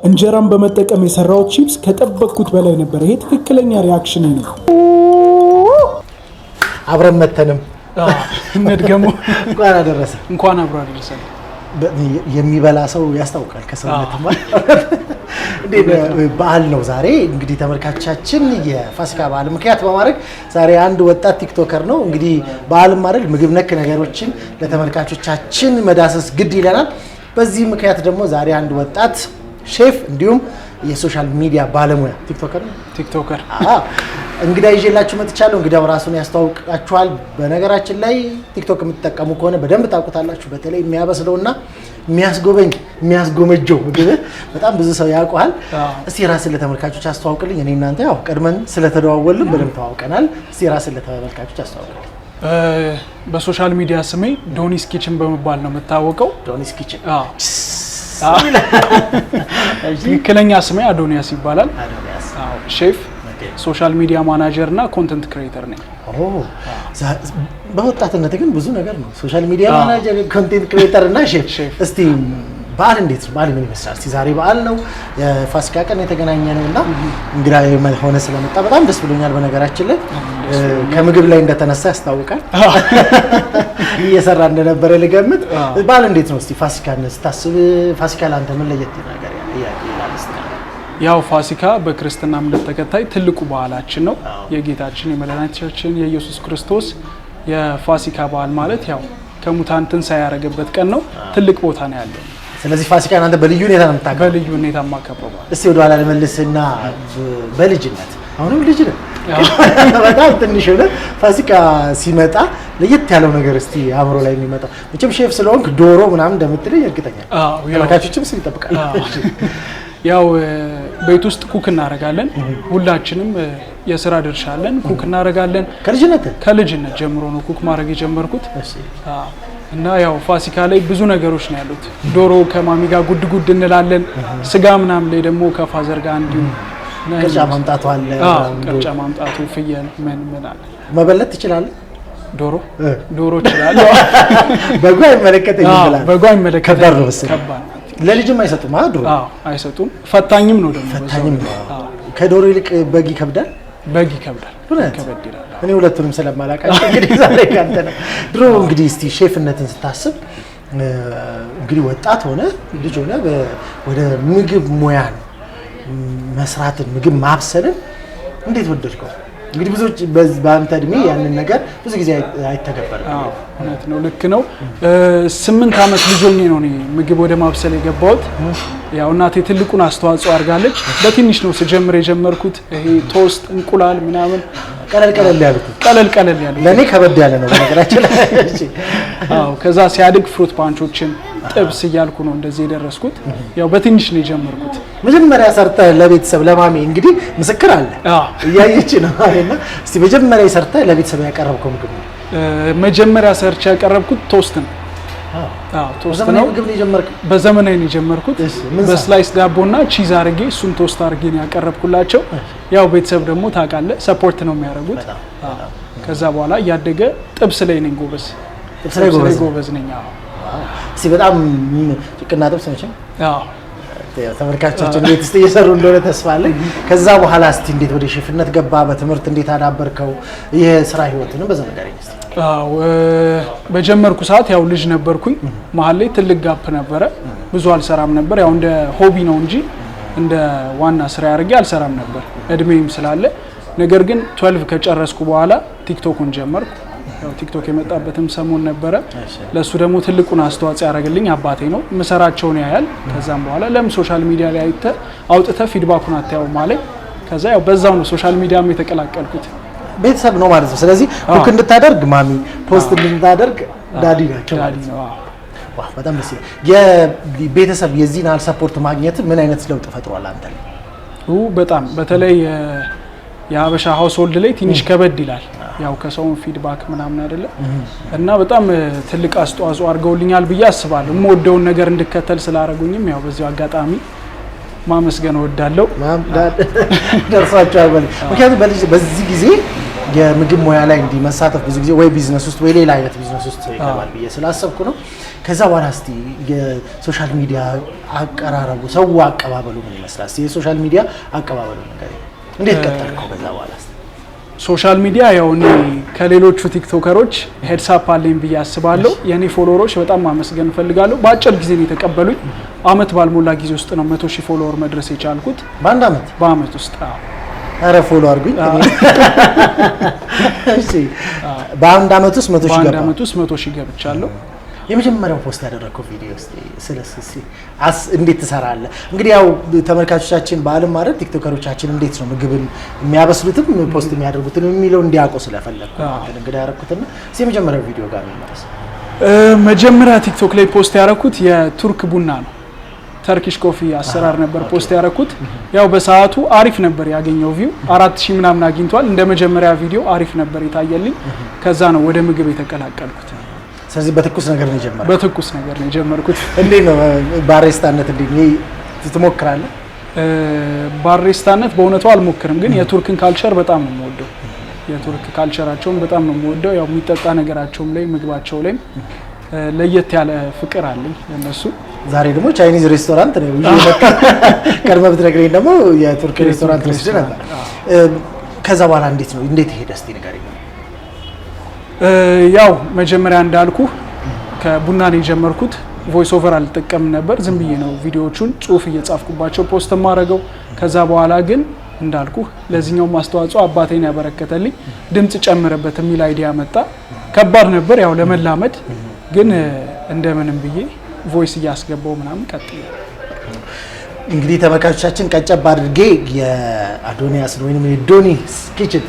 እንጀራን በመጠቀም የሰራው ቺፕስ ከጠበቅኩት በላይ ነበር። ይሄ ትክክለኛ ሪአክሽን ነው። አብረን መተንም እንድገሙ እንኳን አደረሰ እንኳን አብሮ አደረሰ። የሚበላ ሰው ያስታውቃል ከሰውነት ማለት በዓል ነው ዛሬ። እንግዲህ ተመልካቾቻችን የፋሲካ በዓል ምክንያት በማድረግ ዛሬ አንድ ወጣት ቲክቶከር ነው እንግዲህ በዓልም አይደል ምግብ ነክ ነገሮችን ለተመልካቾቻችን መዳሰስ ግድ ይለናል። በዚህ ምክንያት ደግሞ ዛሬ አንድ ወጣት ሼፍ እንዲሁም የሶሻል ሚዲያ ባለሙያ ቲክቶከር እንግዳ ይዤላችሁ መጥቻለሁ። እንግዳው ራሱን ያስተዋውቃችኋል። በነገራችን ላይ ቲክቶክ የምትጠቀሙ ከሆነ በደንብ ታውቁታላችሁ። በተለይ የሚያበስለውና የሚያስጎመጀው ምግብ በጣም ብዙ ሰው ያውቀዋል። እስቲ ራስን ለተመልካቾች አስተዋውቅልኝ። እኔ እናንተ ያው ቀድመን ስለተደዋወልን በደንብ ተዋውቀናል። እስቲ ራስን ለተመልካቾች አስተዋውቅልኝ። በሶሻል ሚዲያ ስሜ ዶኒስ ኪችን በመባል ነው የምታወቀው። ዶኒስ ኪችን ትክክለኛ ስሜ አዶኒያስ ይባላል። ሼፍ፣ ሶሻል ሚዲያ ማናጀር እና ኮንተንት ክሬተር ነኝ። በወጣትነት ግን ብዙ ነገር ነው። ሶሻል ሚዲያ ማናጀር፣ ኮንተንት ክሬተር እና ሼፍ። እስቲ በዓል እንዴት ነው? በዓል ምን ይመስላል? እስቲ ዛሬ በዓል ነው፣ የፋሲካ ቀን የተገናኘ ነው እና እንግዳ ሆነ ስለመጣ በጣም ደስ ብሎኛል። በነገራችን ላይ ከምግብ ላይ እንደተነሳ ያስታውቃል። እየሰራ እንደነበረ ልገምት። በዓል እንዴት ነው? እስቲ ፋሲካን ስታስብ ፋሲካ ለአንተ ምን ለየት ነገር ይላል? ያው ፋሲካ በክርስትና እምነት ተከታይ ትልቁ በዓላችን ነው። የጌታችን የመድኃኒታችን የኢየሱስ ክርስቶስ የፋሲካ በዓል ማለት ያው ከሙታን ትንሣኤ ያደረገበት ቀን ነው። ትልቅ ቦታ ነው ያለው። ስለዚህ ፋሲካን አንተ በልዩ ሁኔታ ነው የምታከብረው? በልዩ ሁኔታ የማከብረው። እስቲ ወደ ኋላ ልመልስና በልጅነት አሁንም ልጅ ነህ በጣም ትንሽ ሆነ ፋሲካ ሲመጣ ለየት ያለው ነገር እስቲ አእምሮ ላይ የሚመጣው መቼም ሼፍ ስለሆንክ ዶሮ ምናምን እንደምትለኝ እርግጠኛ ነኝ። ተመልካቾችም ስለ ይጠብቃል። ያው ቤት ውስጥ ኩክ እናደርጋለን። ሁላችንም የሥራ ድርሻ አለን። ኩክ እናደርጋለን። ከልጅነት ጀምሮ ነው ኩክ ማድረግ የጀመርኩት። እና ያው ፋሲካ ላይ ብዙ ነገሮች ነው ያሉት። ዶሮ ከማሚ ጋር ጉድ እንላለን። ስጋ ምናምን ላይ ደግሞ ከፋዘር ጋር እንዲሁ ቅርጫ ማምጣቱ አለ። ቅርጫ ማምጣቱ ፍየል ምን አለ። መበለት ትችላለህ? ዶሮ እችላለሁ። በጓ አይመለከተኝም ብለህ በጓ አይመለከተኝም። ከባድ ነው መሰለኝ። ለልጅም አይሰጡም አይደል? አይሰጡም። ፈታኝም ነው ደግሞ። ፈታኝም ነው። ከዶሮ ይልቅ በግ ይከብዳል። ከበድ ይላል። እኔ ሁለቱንም ስለማላውቃቸው እንግዲህ ዛሬ ካንተ ነው። ድሮ እንግዲህ እስቲ ሼፍነትን ስታስብ እንግዲህ ወጣት ሆነ ልጅ ሆነ ወደ ምግብ ሙያን መስራትን ምግብ ማብሰልን እንዴት ወደድከው? እንግዲህ ብዙዎች በአንተ እድሜ ያንን ነገር ብዙ ጊዜ አይተገበርም። እውነት ነው፣ ልክ ነው። 8 ዓመት ልጅ ሆኜ ነው እኔ ምግብ ወደ ማብሰል የገባሁት። ያው እናቴ ትልቁን አስተዋጽኦ አድርጋለች። በትንሽ ነው ስጀምር የጀመርኩት። ይሄ ቶስት፣ እንቁላል ምናምን ቀለል ያሉት ለኔ ከበድ ያለ ነው በነገራችን ላይ። ከዛ ሲያድግ ፍሩት ፓንቾችን ጥብስ እያልኩ ነው እንደዚህ የደረስኩት። ያው በትንሽ ነው የጀመርኩት። መጀመሪያ ሰርተህ ለቤተሰብ ለማሚ እንግዲህ ምስክር አለ እያየች ነው አይደል? እስቲ መጀመሪያ ሰርተህ ለቤተሰብ ያቀረብከው ምግብ ነው? መጀመሪያ ሰርቼ ያቀረብኩት ቶስት ነው። ቶስት ነው። በዘመናዊ ነው የጀመርኩት። በስላይስ ዳቦና ቺዝ አርጌ እሱን ቶስት አርጌ ነው ያቀረብኩላቸው። ያው ቤተሰብ ደግሞ ታውቃለህ ሰፖርት ነው የሚያደርጉት። ከዛ በኋላ እያደገ ጥብስ ላይ ነኝ ጎበዝ። ጎበዝ ነኝ። እስቲ በጣም ጭቅና ጥብስ ነች። ተመልካቾቻችን ቤት ውስጥ እየሰሩ እንደሆነ ተስፋ አለኝ። ከዛ በኋላ እስቲ እንዴት ወደ ሼፍነት ገባ? በትምህርት እንዴት አዳበርከው? የስራ ህይወትንም በዛ ነገር ይነስ። በጀመርኩ ሰዓት ያው ልጅ ነበርኩኝ። መሀል ላይ ትልቅ ጋፕ ነበረ። ብዙ አልሰራም ነበር። ያው እንደ ሆቢ ነው እንጂ እንደ ዋና ስራ ያርጌ አልሰራም ነበር እድሜም ስላለ። ነገር ግን 12 ከጨረስኩ በኋላ ቲክቶክን ጀመርኩ። ያው ቲክቶክ የመጣበትም ሰሞን ነበረ። ለሱ ደግሞ ትልቁን አስተዋጽኦ ያደረገልኝ አባቴ ነው። መሰራቸውን ያያል። ከዛም በኋላ ለምን ሶሻል ሚዲያ ላይ አውጥተህ ፊድባኩን አታየው ማለት። ከዛ ያው በዛው ነው ሶሻል ሚዲያም የተቀላቀልኩት። ቤተሰብ ነው ማለት ነው። ስለዚህ ኩክ እንድታደርግ ማሚ፣ ፖስት እንድታደርግ ዳዲ ናቸው ማለት ነው። ዋው በጣም ደስ ይላል። የቤተሰብ የዚህን ያህል ሰፖርት ማግኘት ምን አይነት ለውጥ ፈጥሯል አንተ ላይ? በጣም በተለይ የሀበሻ ሃውስሆልድ ላይ ትንሽ ከበድ ይላል። ያው ከሰውን ፊድባክ ምናምን አይደለ እና በጣም ትልቅ አስተዋጽኦ አድርገውልኛል ብዬ አስባለሁ። የምወደውን ነገር እንድከተል ስላደረጉኝም ያው በዚህ አጋጣሚ ማመስገን እወዳለሁ። ደርሷቸዋል። ምክንያቱም በዚህ ጊዜ የምግብ ሙያ ላይ እንዲህ መሳተፍ ብዙ ጊዜ ወይ ቢዝነስ ውስጥ ወይ ሌላ አይነት ቢዝነስ ውስጥ ይገባል ብዬ ስላሰብኩ ነው። ከዛ በኋላ እስቲ የሶሻል ሚዲያ አቀራረቡ ሰው አቀባበሉ ምን ይመስላል? እስቲ የሶሻል ሚዲያ አቀባበሉ ነገር እንዴት ቀጠልከው? ከዛ በኋላ ሶሻል ሚዲያ ያው እኔ ከሌሎቹ ቲክቶከሮች ሄድሳፕ አለኝ ብዬ አስባለሁ። የኔ ፎሎወሮች በጣም ማመስገን እፈልጋለሁ። በአጭር ጊዜ ነው የተቀበሉኝ። አመት ባልሞላ ጊዜ ውስጥ ነው 100,000 ፎሎወር መድረስ የቻልኩት። በአመት ውስጥ አረ ፎሎ አድርጉኝ። እሺ በአንድ አመት ውስጥ 100,000 ገባ። በአንድ አመት ውስጥ 100,000 ገብቻለሁ። የመጀመሪያው ፖስት ያደረግከው ቪዲዮ ስለዚህ እንዴት ትሰራለህ? እንግዲህ ያው ተመልካቾቻችን በአለም ማለት ቲክቶከሮቻችን እንዴት ነው ምግብን የሚያበስሉትም ፖስት የሚያደርጉትን የሚለው እንዲያውቁ ስለፈለኩ አንተ እንግዲህ ያደረኩትና የመጀመሪያው ቪዲዮ ጋር ነው ማለት መጀመሪያ ቲክቶክ ላይ ፖስት ያደረኩት የቱርክ ቡና ነው። ተርኪሽ ኮፊ አሰራር ነበር ፖስት ያደረኩት። ያው በሰዓቱ አሪፍ ነበር ያገኘው ቪው 4000 ምናምን አግኝቷል። እንደ መጀመሪያ ቪዲዮ አሪፍ ነበር የታየልኝ። ከዛ ነው ወደ ምግብ የተቀላቀልኩት። ስለዚህ በትኩስ ነገር ነው የጀመርኩት። በትኩስ ነገር ነው የጀመርኩት። እንዴት ነው ባሪስታነት እንዴት ትሞክራለህ? ባሪስታነት በእውነቱ አልሞክርም፣ ግን የቱርክን ካልቸር በጣም ነው የምወደው። የቱርክ ካልቸራቸውን በጣም ነው የምወደው። ያው የሚጠጣ ነገራቸውም ላይ ምግባቸው ላይ ለየት ያለ ፍቅር አለኝ ለነሱ። ዛሬ ደግሞ ቻይኒዝ ሬስቶራንት ነው ይመጣ ቀድመህ ብትነግረኝ ደግሞ የቱርክ ሬስቶራንት ወስደ ነበር። ከዛ በኋላ እንዴት ሄደ እስቲ ንገረኝ። ያው መጀመሪያ እንዳልኩ ከቡና ነው የጀመርኩት። ቮይስ ኦቨር አልጠቀም ነበር። ዝም ብዬ ነው ቪዲዮዎቹን ጽሁፍ እየጻፍኩባቸው ፖስት ማድረገው። ከዛ በኋላ ግን እንዳልኩ ለዚህኛው ማስተዋጽኦ አባቴን ያበረከተልኝ ድምጽ ጨምረበት የሚል አይዲያ መጣ። ከባድ ነበር ያው ለመላመድ፣ ግን እንደምንም ብዬ ቮይስ እያስገባው ምናምን ቀጥዬ እንግዲህ ተመልካቾቻችን ቀጨብ አድርጌ የአዶኒያስ ወይንም የዶኒስ ኪችን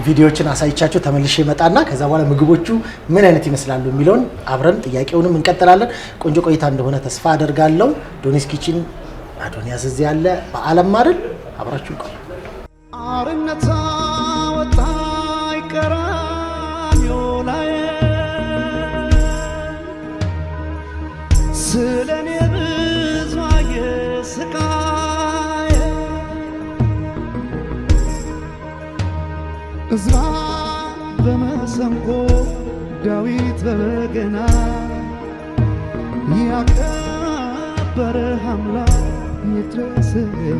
ቪዲዮዎችን አሳይቻችሁ ተመልሼ መጣና ከዛ በኋላ ምግቦቹ ምን አይነት ይመስላሉ የሚለውን አብረን ጥያቄውንም እንቀጥላለን። ቆንጆ ቆይታ እንደሆነ ተስፋ አደርጋለሁ። ዶኒስ ኪችን አዶኒያስ እዚህ ያለ በአለም አይደል? አብራችሁ ቆዩ። አርነታ ወጣይ ቀራንዮ ላይ ስለኔ ብዙ ስቃይ እዝራ በመሰንቆ ዳዊት በበገና ያከበረ አምላክ ይድረስ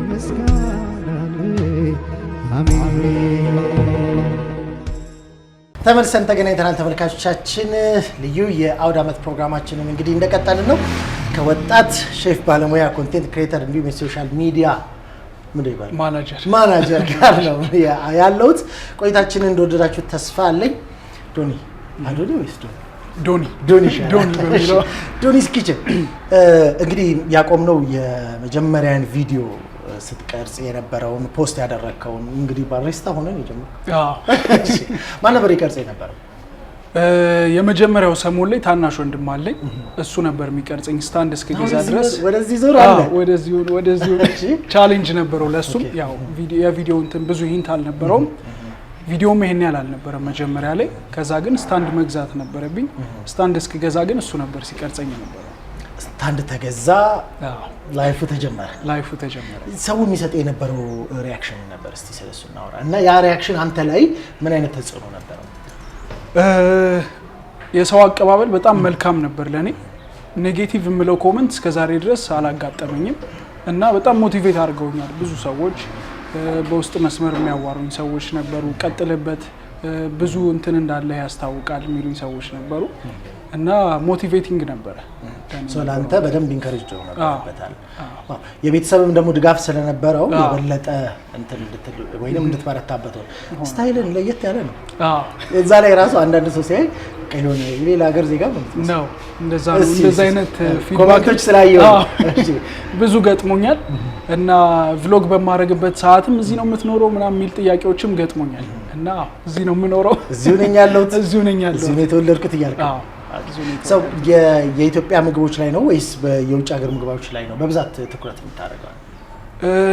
ምስጋና አሜን። ተመልሰን ተገናኝተናል ተመልካቾቻችን። ልዩ የአውድ ዓመት ፕሮግራማችንን እንግዲህ እንደቀጠልን ነው። ከወጣት ሼፍ ባለሙያ ኮንቴንት ክሬተር እንዲሁም የሶሻል ሚዲያ ማናጀር ጋር ነው ያለሁት። ቆይታችንን እንደወደዳችሁ ተስፋ አለኝ። አዶኒ ወይስ ዶኒስ ኪችን እንግዲህ ያቆምነው የመጀመሪያን ቪዲዮ ስትቀርጽ የነበረውን ፖስት ያደረከውን እንግዲህ ባሪስታ ሆነን የጀመረው ማን ነበር ይቀርጽ የነበረው? የመጀመሪያው ሰሞን ላይ ታናሽ ወንድም አለኝ። እሱ ነበር የሚቀርጸኝ ስታንድ እስከገዛ ድረስ። ወደዚህ ዞር አለ ወደዚህ ቻሌንጅ ነበረው ለሱም። ያው የቪዲዮ እንትን ብዙ ሂንት አልነበረውም። ቪዲዮም ይሄን ያህል አልነበረም መጀመሪያ ላይ። ከዛ ግን ስታንድ መግዛት ነበረብኝ። ስታንድ እስከገዛ ግን እሱ ነበር ሲቀርጸኝ ነበር። ስታንድ ተገዛ፣ ላይፉ ተጀመረ። ሰው የሚሰጥ የነበረው ሪአክሽን ነበር። እስቲ ስለሱ እናወራ እና ያ ሪአክሽን አንተ ላይ ምን አይነት ተጽዕኖ ነበረው? የሰው አቀባበል በጣም መልካም ነበር ለኔ። ኔጌቲቭ የምለው ኮሜንት እስከዛሬ ድረስ አላጋጠመኝም እና በጣም ሞቲቬት አድርገውኛል ብዙ ሰዎች። በውስጥ መስመር የሚያዋሩኝ ሰዎች ነበሩ። ቀጥልበት፣ ብዙ እንትን እንዳለ ያስታውቃል የሚሉኝ ሰዎች ነበሩ እና ሞቲቬቲንግ ነበረ። ሶላንተ በደንብ ኢንከሬጅ ሆነበታል። የቤተሰብም ደግሞ ድጋፍ ስለነበረው የበለጠ እንትን እንድትል ወይንም እንድትበረታበት ነው። ስታይልን ለየት ያለ ነው። እዛ ላይ ራሱ አንዳንድ ሰው ሲያይ ቀይሆነ የሌላ ሀገር ዜጋ ነው። እንደዛ አይነት ፊድባኮች ስላየው ብዙ ገጥሞኛል እና ቭሎግ በማድረግበት ሰዓትም እዚህ ነው የምትኖረው ምናምን የሚል ጥያቄዎችም ገጥሞኛል እና እዚህ ነው የምኖረው። እዚሁ ነኝ ያለሁት እዚሁ ነኝ ያለሁት እዚሁ ነው የተወለድኩት እያልኩ ሰው የኢትዮጵያ ምግቦች ላይ ነው ወይስ የውጭ ሀገር ምግቦች ላይ ነው በብዛት ትኩረት የምታደርገው?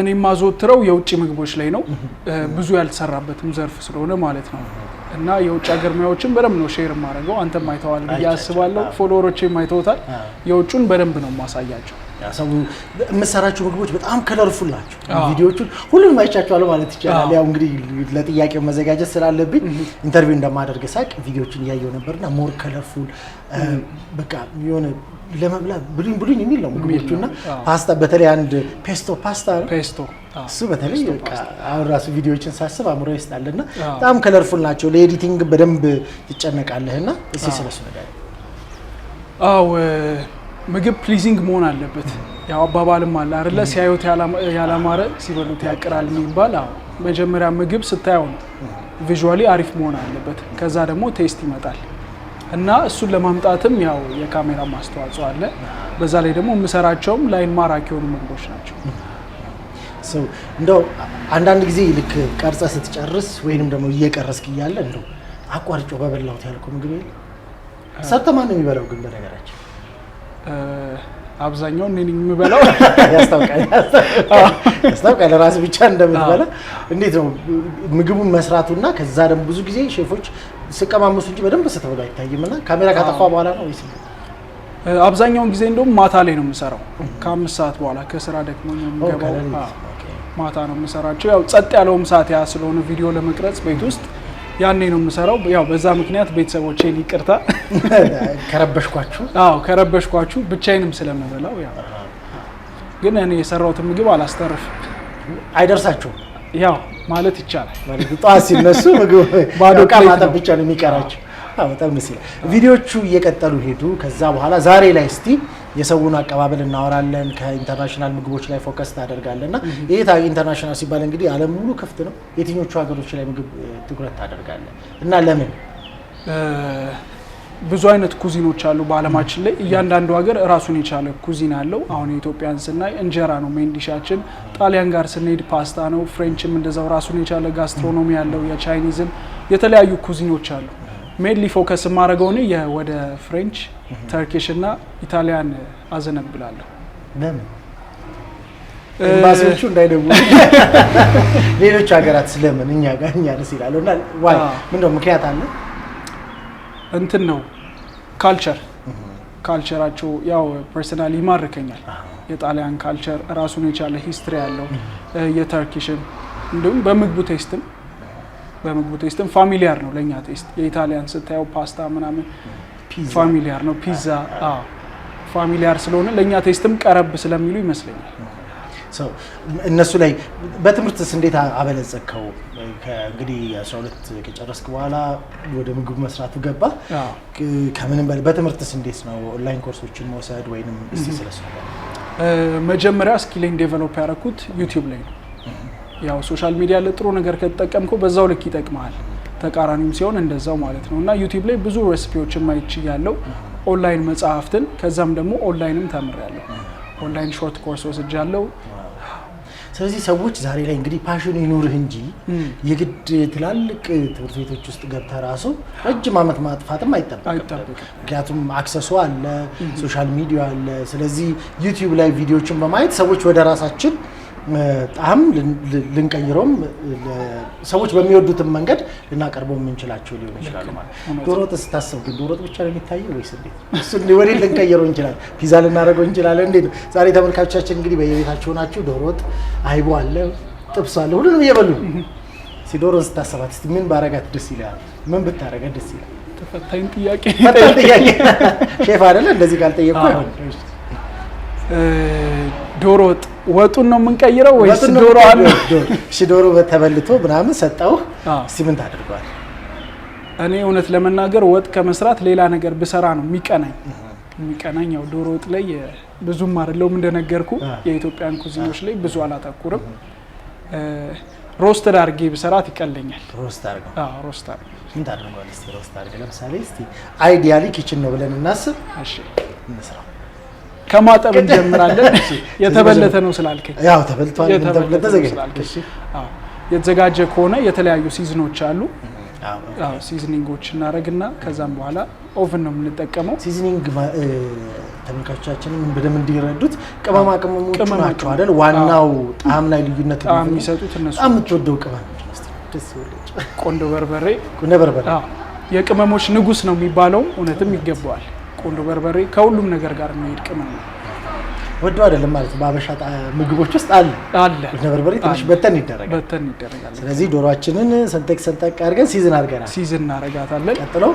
እኔ ማዘወትረው የውጭ ምግቦች ላይ ነው ብዙ ያልተሰራበትም ዘርፍ ስለሆነ ማለት ነው። እና የውጭ ሀገር ሙያዎችን በደንብ ነው ሼር የማደርገው። አንተም አይተዋል ብዬ አስባለሁ፣ ፎሎወሮቼም አይተውታል። የውጩን በደንብ ነው ማሳያቸው። ሰው የምሰራቸው ምግቦች በጣም ከለርፉል ናቸው። ቪዲዮቹን ሁሉንም አይቻቸዋለሁ ማለት ይቻላል። ያው እንግዲህ ለጥያቄው መዘጋጀት ስላለብኝ ኢንተርቪው እንደማደርግ ሳቅ ቪዲዮቹን እያየሁ ነበርና ሞር ከለርፉል በቃ የሆነ ለመብላት ብሉኝ የሚል ነው ምግቦቹና ፓስታ በተለይ አንድ ፔስቶ እሱ በተለይ በቃ አሁን ራሱ ቪዲዮዎችን ሳስብ አእምሮዬ ውስጥ አለና በጣም ከለርፉል ናቸው። ለኤዲቲንግ በደንብ ትጨነቃለህና እስኪ ስለሱ ነገር። አዎ ምግብ ፕሊዚንግ መሆን አለበት። ያው አባባልም አለ አይደለ? ሲያዩት ያላማረ ሲበሉት ያቅራል የሚባል። አዎ መጀመሪያ ምግብ ስታየው ነው ቪዥዋሊ አሪፍ መሆን አለበት። ከዛ ደግሞ ቴስት ይመጣል እና እሱን ለማምጣትም ያው የካሜራ ማስተዋጽኦ አለ። በዛ ላይ ደግሞ የምሰራቸውም ላይን ማራኪ የሆኑ ምግቦች ናቸው። እንደው አንዳንድ ጊዜ ልክ ቀርጸ ስትጨርስ ወይንም ደግሞ እየቀረስክ እያለ እንደው አቋርጮ በበላሁት ያልከው ምግብ የለ? ሰርተህ ማን ነው የሚበላው ግን? በነገራችን አብዛኛው እኔ ነኝ የምበላው። ያስታውቃል ራስ ብቻ እንደምትበላ። እንዴት ነው ምግቡን መስራቱና ከዛ ደግሞ ብዙ ጊዜ ሼፎች ሲቀማመሱ እንጂ በደንብ ስትበሉ አይታይምና ካሜራ ካጠፋ በኋላ ነው ወይስ? አብዛኛውን ጊዜ እንደውም ማታ ላይ ነው የምሰራው። ከ5 ሰዓት በኋላ ከስራ ደክሞኝ ነው የምገባው። ማታ ነው የምሰራቸው። ያው ጸጥ ያለውም ሰዓት ያ ስለሆነ ቪዲዮ ለመቅረጽ ቤት ውስጥ ያኔ ነው የምሰራው። ያው በዛ ምክንያት ቤተሰቦቼን ይቅርታ ከረበሽኳችሁ። ከረበሽኳችሁ ብቻዬንም ስለምበላው ያው ግን እኔ የሰራሁትን ምግብ አላስተርፍም። አይደርሳችሁም ያው ማለት ይቻላል። ማለት ጠዋት ሲነሱ ምግብ ባዶ ማጠብ ብቻ ነው የሚቀራቸው። በጣም ደስ ይላል። ቪዲዮቹ እየቀጠሉ ሄዱ። ከዛ በኋላ ዛሬ ላይ እስቲ የሰውን አቀባበል እናወራለን። ከኢንተርናሽናል ምግቦች ላይ ፎከስ ታደርጋለና ይሄ ኢንተርናሽናል ሲባል እንግዲህ ዓለም ሙሉ ክፍት ነው። የትኞቹ ሀገሮች ላይ ምግብ ትኩረት ታደርጋለህ እና ለምን? ብዙ አይነት ኩዚኖች አሉ በአለማችን ላይ። እያንዳንዱ ሀገር ራሱን የቻለ ኩዚን አለው። አሁን የኢትዮጵያን ስናይ እንጀራ ነው ሜን ዲሻችን። ጣሊያን ጋር ስንሄድ ፓስታ ነው። ፍሬንችም እንደዛው ራሱን የቻለ ጋስትሮኖሚ ያለው። የቻይኒዝም የተለያዩ ኩዚኖች አሉ። ሜንሊ ፎከስ የማደርገው እኔ ወደ ፍሬንች፣ ተርኪሽ እና ኢታሊያን አዘነብላለሁ። ለምን? ኤምባሲዎቹ እንዳይደውሉ ሌሎች ሀገራት ስለምን እኛ ጋር እኛ ደስ ይላሉ እና ዋይ ምንድነው ምክንያት አለ? እንትን ነው ካልቸራቸው ያው ፐርሰናሊ ይማርከኛል። የጣሊያን ካልቸር ራሱን የቻለ ሂስትሪ ያለው፣ የተርኪሽን እንዲሁም በምግቡ ቴስትም ፋሚሊያር ነው ለኛ ቴስት። የኢታሊያን ስታየው ፓስታ ምናምን ፋሚሊያር ነው። ፒዛ ፋሚሊያር ስለሆነ ለኛ ቴስትም ቀረብ ስለሚሉ ይመስለኛል። እነሱ ላይ በትምህርትስ እንዴት አበለጸከው? እንግዲህ 12 ከጨረስክ በኋላ ወደ ምግብ መስራቱ ገባ። ከምንም በላይ በትምህርትስ እንዴት ነው? ኦንላይን ኮርሶችን መውሰድ ወይንም እስቲ ስለሱ መጀመሪያ ስኪሌን ዴቨሎፕ ያደረኩት ዩቲዩብ ላይ ነው። ያው ሶሻል ሚዲያ ለጥሩ ነገር ከተጠቀምከው በዛው ልክ ይጠቅማል፣ ተቃራኒም ሲሆን እንደዛው ማለት ነው። እና ዩቲዩብ ላይ ብዙ ሬሲፒዎችን ማይች ያለው ኦንላይን መጽሐፍትን፣ ከዛም ደግሞ ኦንላይንም ተምሬያለሁ። ኦንላይን ሾርት ኮርስ ወስጃለሁ። ስለዚህ ሰዎች ዛሬ ላይ እንግዲህ ፓሽን ይኑርህ እንጂ የግድ ትላልቅ ትምህርት ቤቶች ውስጥ ገብተህ ራሱ ረጅም ዓመት ማጥፋትም አይጠበቅም። ምክንያቱም አክሰሱ አለ፣ ሶሻል ሚዲያ አለ። ስለዚህ ዩቲዩብ ላይ ቪዲዮዎችን በማየት ሰዎች ወደ ራሳችን ጣም ልንቀይረውም ሰዎች በሚወዱትም መንገድ ልናቀርበው የምንችላቸው ሊሆን ይችላል ማለት ነው። ዶሮ ወጥ ስታስብ ግን ዶሮ ወጥ ብቻ ነው የሚታየው ወይስ እንዴት? እሱን ወዴት ልንቀይረው እንችላለን? ፒዛ ልናደርገው እንችላለን? እንዴት ነው? ዛሬ ተመልካቾቻችን እንግዲህ በየቤታችሁ ናችሁ። ዶሮ ወጥ አይቦ አለ፣ ጥብስ አለ፣ ሁሉንም እየበሉ ዶሮን ስታስባት እስቲ ምን ባረጋት ደስ ይላል? ምን ብታረጋት ደስ ይላል? ተፈታኝ ጥያቄ። ሼፍ አይደለ? እንደዚህ ካልጠየቅኩ አይሆንም። ዶሮ ወጡን ነው የምንቀይረው ወይስ ዶሮ አለ? እሺ ዶሮ ተበልቶ ምናምን ሰጣው። እስቲ ምን ታደርገዋል? እኔ እውነት ለመናገር ወጥ ከመስራት ሌላ ነገር ብሰራ ነው የሚቀናኝ። ያው ዶሮ ወጥ ላይ ብዙም አይደለሁም እንደነገርኩ። የኢትዮጵያን ኩዚኖች ላይ ብዙ አላተኩርም። ሮስት አድርጌ ብሰራት ይቀለኛል። ሮስት አድርገው? አዎ ሮስት አድርገው። ምን ታደርገዋል? እስቲ ሮስት አድርገው ለምሳሌ እስቲ አይዲያሊ ኪችን ነው ብለን እናስብ። እሺ እንስራ። ከማጠብ እንጀምራለን። የተበለተ ነው ስላልከኝ። ያው ተበልቷል። ተበለተ ዘገኝ። እሺ የተዘጋጀ ከሆነ የተለያዩ ሲዝኖች አሉ ሲዝኒንጎች እናረግና ከዛም በኋላ ኦቨን ነው የምንጠቀመው ሲዝኒንግ ተመልካቾቻችን በደም እንዲረዱት ቅመማ ቅመሞች ናቸው አይደል ዋናው ጣዕም ላይ ልዩነት የሚሰጡት እነሱ የምትወደው ቅመም ደስ ይወለጭ ቆንዶ በርበሬ የቅመሞች ንጉስ ነው የሚባለው እውነትም ይገባዋል ቆንዶ በርበሬ ከሁሉም ነገር ጋር የሚሄድ ቅመም ነው ወደው አይደለም ማለት ባበሻ ምግቦች ውስጥ አለ ቆንዶ በርበሬ ትንሽ በተን ይደረጋል ስለዚህ ዶሮአችንን ሰንጠቅ አድርገን ሲዝን እናረጋታለን ቀጥሎ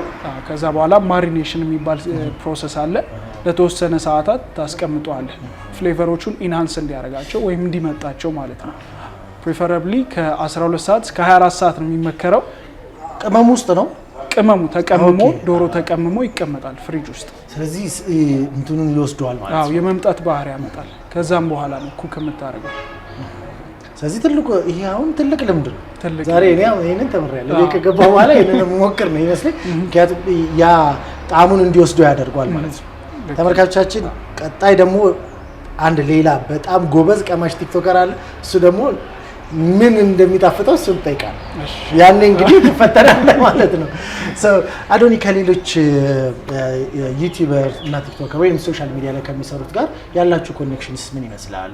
ከዛ በኋላ ማሪኔሽን የሚባል ፕሮሰስ አለ ለተወሰነ ሰዓታት ታስቀምጧል ፍሌቨሮቹን ኢንሃንስ እንዲያረጋቸው ወይም እንዲመጣቸው ማለት ነው ፕሪፈረብሊ ከ12 ሰዓት እስከ 24 ሰዓት ነው የሚመከረው ቅመሙ ውስጥ ነው ቅመሙ ተቀምሞ ዶሮ ተቀምሞ ይቀመጣል ፍሪጅ ውስጥ ስለዚህ እንትኑን ይወስደዋል ማለት ነው የመምጣት ባህሪ ያመጣል ከዛም በኋላ ነው ኩክ የምታረገው ስለዚህ ትልቅ ልምድ ነው ዛሬ እኔ ይሄንን ተመረያለሁ ከገባ በኋላ ይሄንን ሞክር ነው ይመስለኝ ምክንያቱም ያ ጣዕሙን እንዲወስደው ያደርጋል ማለት ነው ተመልካቾቻችን ቀጣይ ደግሞ አንድ ሌላ በጣም ጎበዝ ቀማሽ ቲክቶከር አለ እሱ ደግሞ ምን እንደሚጣፍጠው እሱን ጠይቃል ያኔ እንግዲህ ተፈተናል ማለት ነው አዶኒ ከሌሎች ዩቲዩበር እና ቲክቶከር ወይም ሶሻል ሚዲያ ላይ ከሚሰሩት ጋር ያላችሁ ኮኔክሽንስ ምን ይመስላል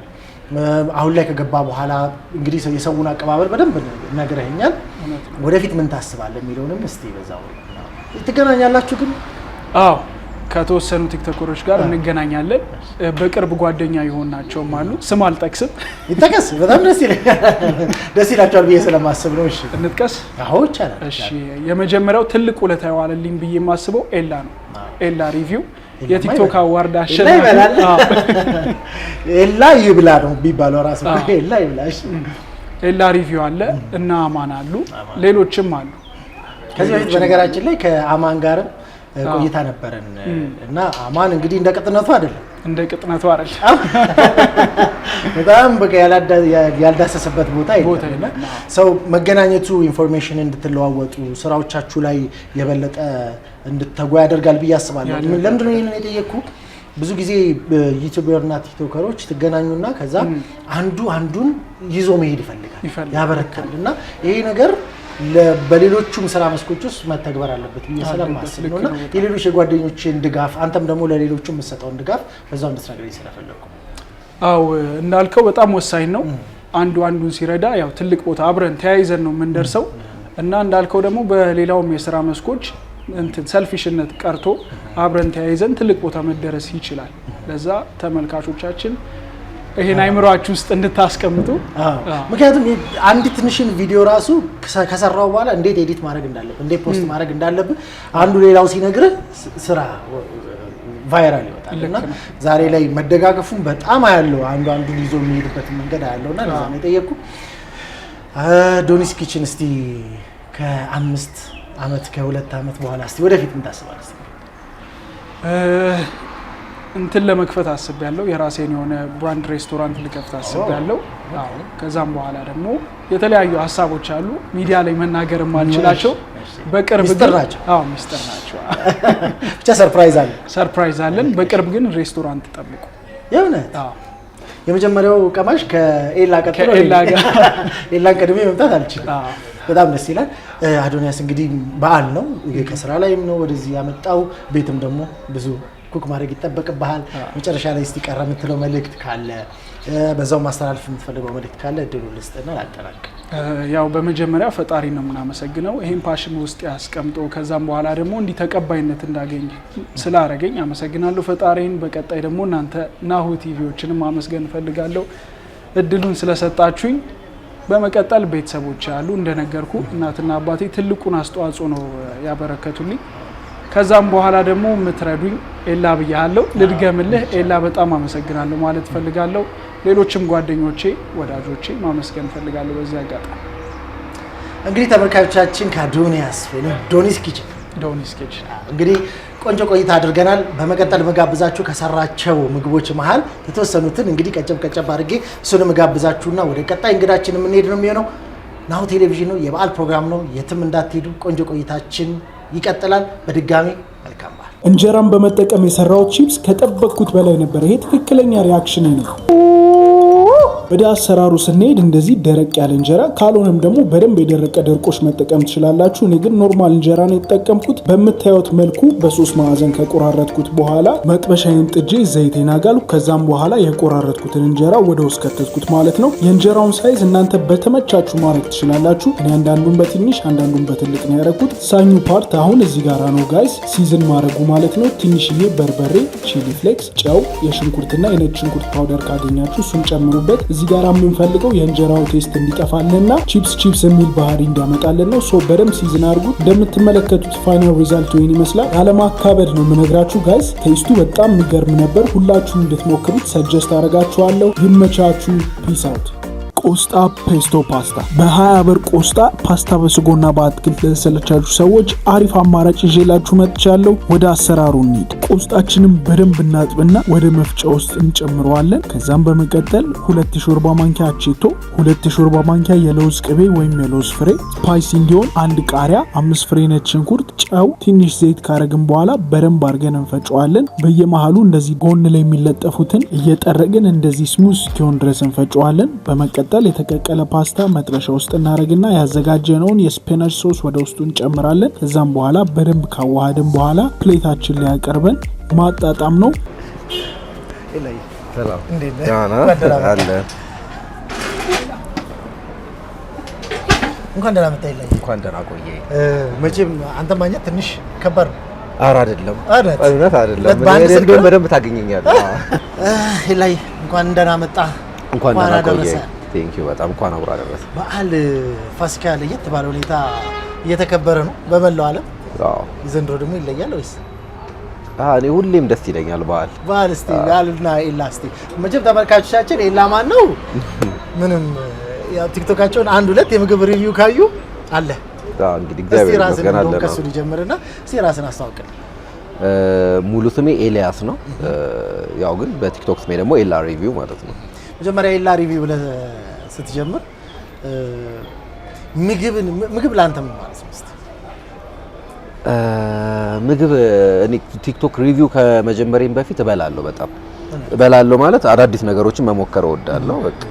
አሁን ላይ ከገባ በኋላ እንግዲህ የሰውን አቀባበል በደንብ ነግረኸኛል ወደፊት ምን ታስባለህ የሚለውንም እስቲ በዛው ትገናኛላችሁ ግን ከተወሰኑ ቲክቶከሮች ጋር እንገናኛለን በቅርብ ጓደኛ ይሆናቸውም አሉ ስም አልጠቅስም ይተከስ በጣም ደስ ይላቸዋል ብዬ ስለማስብ ነው እሺ እንጥቀስ ይቻላል እሺ የመጀመሪያው ትልቅ ውለታ ያዋለልኝ ብዬ የማስበው ኤላ ነው ኤላ ሪቪው የቲክቶክ አዋርድ አሸናፊ ኤላ ይብላ ነው ቢባለው ራሱ ኤላ ይብላ እሺ ኤላ ሪቪው አለ እና አማን አሉ ሌሎችም አሉ ከዚህ በፊት በነገራችን ላይ ከአማን ጋርም ቆይታ ነበረን እና አማን እንግዲህ እንደ ቅጥነቱ አይደለም በጣም በቃ ያልዳሰሰበት ቦታ አይደለም ሰው መገናኘቱ ኢንፎርሜሽን እንድትለዋወጡ ስራዎቻችሁ ላይ የበለጠ እንድትተጉ ያደርጋል ብዬ አስባለሁ ለምንድን ነው ይሄንን የጠየቅኩ ብዙ ጊዜ ዩቲዩበርና ቲክቶከሮች ትገናኙና ከዛ አንዱን ይዞ መሄድ ይፈልጋል ያበረካል እና ይሄ ነገር በሌሎቹም ስራ መስኮች ውስጥ መተግበር አለበት ብዬ ስለማስብ ነውና የሌሎች የጓደኞችን ድጋፍ አንተም ደግሞ ለሌሎቹም መስጠውን ድጋፍ በዛው እንድትነግረኝ ስለፈለኩ እንዳልከው በጣም ወሳኝ ነው አንዱን ሲረዳ ያው ትልቅ ቦታ አብረን ተያይዘን ነው የምንደርሰው እና እንዳልከው ደግሞ በሌላውም የስራ መስኮች ሰልፊሽነት ቀርቶ አብረን ተያይዘን ትልቅ ቦታ መደረስ ይችላል ለዛ ተመልካቾቻችን ይሄን አይምሮአችሁ ውስጥ እንድታስቀምጡ ምክንያቱም አንድ ትንሽን ቪዲዮ ራሱ ከሰራው በኋላ እንዴት ኤዲት ማድረግ እንዳለብህ እንዴት ፖስት ማድረግ እንዳለብህ አንዱ ሌላው ሲነግርህ ስራ ቫይራል ይወጣልና ዛሬ ላይ መደጋገፉን በጣም አያለው አንዱን ይዞ የሚሄድበት መንገድ አያለውና ለዛ ነው የጠየቅኩ ዶኒስ ኪችን እስቲ ከ5 አመት ከ2 አመት በኋላ እስቲ ወደፊት ምን ታስባለህ እንትን ለመክፈት አስቤያለሁ የራሴን የሆነ ብራንድ ሬስቶራንት ልከፍት አስቤያለሁ ከዛም በኋላ ደግሞ የተለያዩ ሀሳቦች አሉ ሚዲያ ላይ መናገር ማልችላቸው በቅርብ ሚስጥር ናቸው ብቻ ሰርፕራይዝ አለን በቅርብ ግን ሬስቶራንት ተጠብቁ የእውነት የመጀመሪያው ቀማሽ ከኤላ ቀጥሎ ኤላን ቀድሜ መምጣት አልችልም በጣም ደስ ይላል አዶኒያስ እንግዲህ በዓል ነው ከስራ ላይም ነው ወደዚህ ያመጣው ቤትም ደግሞ ብዙ ኩክ ማድረግ ይተበቀባል መጨረሻ ላይ እስቲ ቀረ የምትለው መልእክት ካለ በዛው ማስተላለፍ የምትፈልገው መልእክት ካለ እድሉ ልስጥና ላጠናቅ ያው በመጀመሪያ ፈጣሪ ነው ምናመሰግነው ይሄን ፓሽን ውስጥ ያስቀምጦ ከዛም በኋላ ደግሞ እንዲ ተቀባይነት እንዳገኝ ስላረገኝ አመሰግናለሁ ፈጣሪን በቀጣይ ደግሞ እናንተ ናሁ ቲቪዎችንም ማመስገን ፈልጋለሁ እድሉን ስለሰጣችሁኝ በመቀጠል ቤተሰቦች አሉ እንደነገርኩ እናትና አባቴ ትልቁን አስተዋጽኦ ነው ያበረከቱልኝ ከዛም በኋላ ደግሞ ምትረዱኝ ኤላ ብያለሁ ልድገምልህ ኤላ በጣም አመሰግናለሁ ማለት ፈልጋለሁ ሌሎችም ጓደኞቼ ወዳጆቼ ማመስገን ፈልጋለሁ በዚህ አጋጣሚ እንግዲህ ተመልካቾቻችን ከአዶኒያስ ዶኒስ ኪችን እንግዲህ ቆንጆ ቆይታ አድርገናል በመቀጠል መጋብዛችሁ ከሰራቸው ምግቦች መሃል የተወሰኑትን እንግዲህ ቀጨብ አድርጌ እሱንም መጋብዛችሁና ወደ ቀጣይ እንግዳችን የምንሄድ ነው የሚሆነው ናሁ ቴሌቪዥን ነው የበዓል ፕሮግራም ነው የትም እንዳትሄዱ ቆንጆ ቆይታችን ይቀጥላል በድጋሚ መልካም በዓል እንጀራን በመጠቀም የሰራው ቺፕስ ከጠበቅኩት በላይ ነበር ይሄ ትክክለኛ ሪአክሽን ነው ወደ አሰራሩ ስንሄድ እንደዚህ ደረቅ ያለ እንጀራ ካልሆነም ደግሞ በደንብ የደረቀ ደርቆሽ መጠቀም ትችላላችሁ። እኔ ግን ኖርማል እንጀራ ነው የተጠቀምኩት። በምታዩት መልኩ በ3 ማዕዘን ከቆራረጥኩት በኋላ መጥበሻዬን ጥጄ ዘይቴን አጋልኩ። ከዛም በኋላ የቆራረጥኩትን እንጀራ ወደ ውስጥ ከተትኩት ማለት ነው። የእንጀራውን ሳይዝ እናንተ በተመቻችሁ ማድረግ ትችላላችሁ። እኔ አንዳንዱን በትንሽ አንዳንዱን በትልቅ ነው ያደረኩት። ሳኙ ፓርት አሁን እዚህ ጋራ ነው ጋይስ፣ ሲዝን ማድረጉ ማለት ነው። ትንሽዬ በርበሬ፣ ቺሊ ፍሌክስ፣ ጨው፣ የሽንኩርትና የነጭ ሽንኩርት ፓውደር ካገኛችሁ እሱን ጨምሩበት። እዚህ ጋር የምንፈልገው የእንጀራው ቴስት እንዲጠፋልንና ቺፕስ የሚል ባህሪ እንዲያመጣልን ነው። ሶ በደንብ ሲዝን አድርጉት። እንደምትመለከቱት ፋይናል ሪዛልት ወይን ይመስላል። አለማካበድ ነው የምነግራችሁ ጋይስ። ቴስቱ በጣም የሚገርም ነበር። ሁላችሁም እንድትሞክሩት ሰጀስት አደርጋችኋለሁ። ይመቻችሁ። ፒስ አውት። ቆስጣ ፔስቶ ፓስታ በ20 ብር ቆስጣ ፓስታ በስጎና በአትክልት ለሰለቻችሁ ሰዎች አሪፍ አማራጭ ይዤላችሁ መጥቻለሁ። ወደ አሰራሩ እንሂድ። ቆስጣችንን በደንብ እናጥብና ወደ መፍጫ ውስጥ እንጨምረዋለን። ከዛም በመቀጠል 2 ሾርባ ማንኪያ አቼቶ፣ 2 ሾርባ ማንኪያ የለውዝ ቅቤ ወይም የለውዝ ፍሬ፣ ስፓይሲ እንዲሆን 1 ቃሪያ፣ 5 ፍሬ ነጭ ሽንኩርት፣ ጨው፣ ትንሽ ዘይት ካረግን በኋላ በደንብ አድርገን እንፈጨዋለን። በየመሃሉ እንደዚህ ጎን ላይ የሚለጠፉትን እየጠረግን እንደዚህ ስሙዝ እስኪሆን ድረስ እንፈጨዋለን። በመቀጠል የተቀቀለ ፓስታ መጥበሻ ውስጥ እናደርግና ያዘጋጀነውን የስፒናች ሶስ ወደ ውስጡ እንጨምራለን። ከዛም በኋላ በደንብ ካዋሃድን በኋላ ፕሌታችን ላይ ያቀርበን ማጣጣም ነው። እንኳን ደህና መጣ ይላል። እንኳን ደህና ቆየ። መቼም አንተ ማግኘት ትንሽ ከባድ ነው። ኧረ አይደለም፣ እውነት አይደለም። እንደውም በደንብ ታገኘኛለህ። ይላይ እንኳን ደህና መጣ። እንኳን ደህና ቆየ። ቴንክ ዩ በጣም እንኳን አብሮ አደረሰ። በዓል ፋሲካ ለየት ባለ ሁኔታ እየተከበረ ነው በመላው ዓለም። ዘንድሮ ደግሞ ይለያል ወይስ? እኔ ሁሌም ደስ ይለኛል በዓል። እስቲ በዓልና ኤላ እስቲ መቼም ተመልካቾቻችን ኤላ ማን ነው ምንም ያው ቲክቶካቸውን 1-2 የምግብ ሪቪው ካዩ አለ። እንግዲህ እግዚአብሔር ይመስገን አለ ነው። ከሱ ሊጀምርና እስቲ ራስን አስተዋውቅልን። ሙሉ ስሜ ኤልያስ ነው። ያው ግን በቲክቶክ ስሜ ደግሞ ኤላ ሪቪው ማለት ነው። መጀመሪያ ኤላ ሪቪው ብለህ ስትጀምር ምግብ ላንተ ምን ማለት ነው? ምግብ እኔ ቲክቶክ ሪቪው ከመጀመሪያም በፊት በጣም እበላለሁ ማለት አዳዲስ ነገሮችን መሞከር እወዳለሁ። በቃ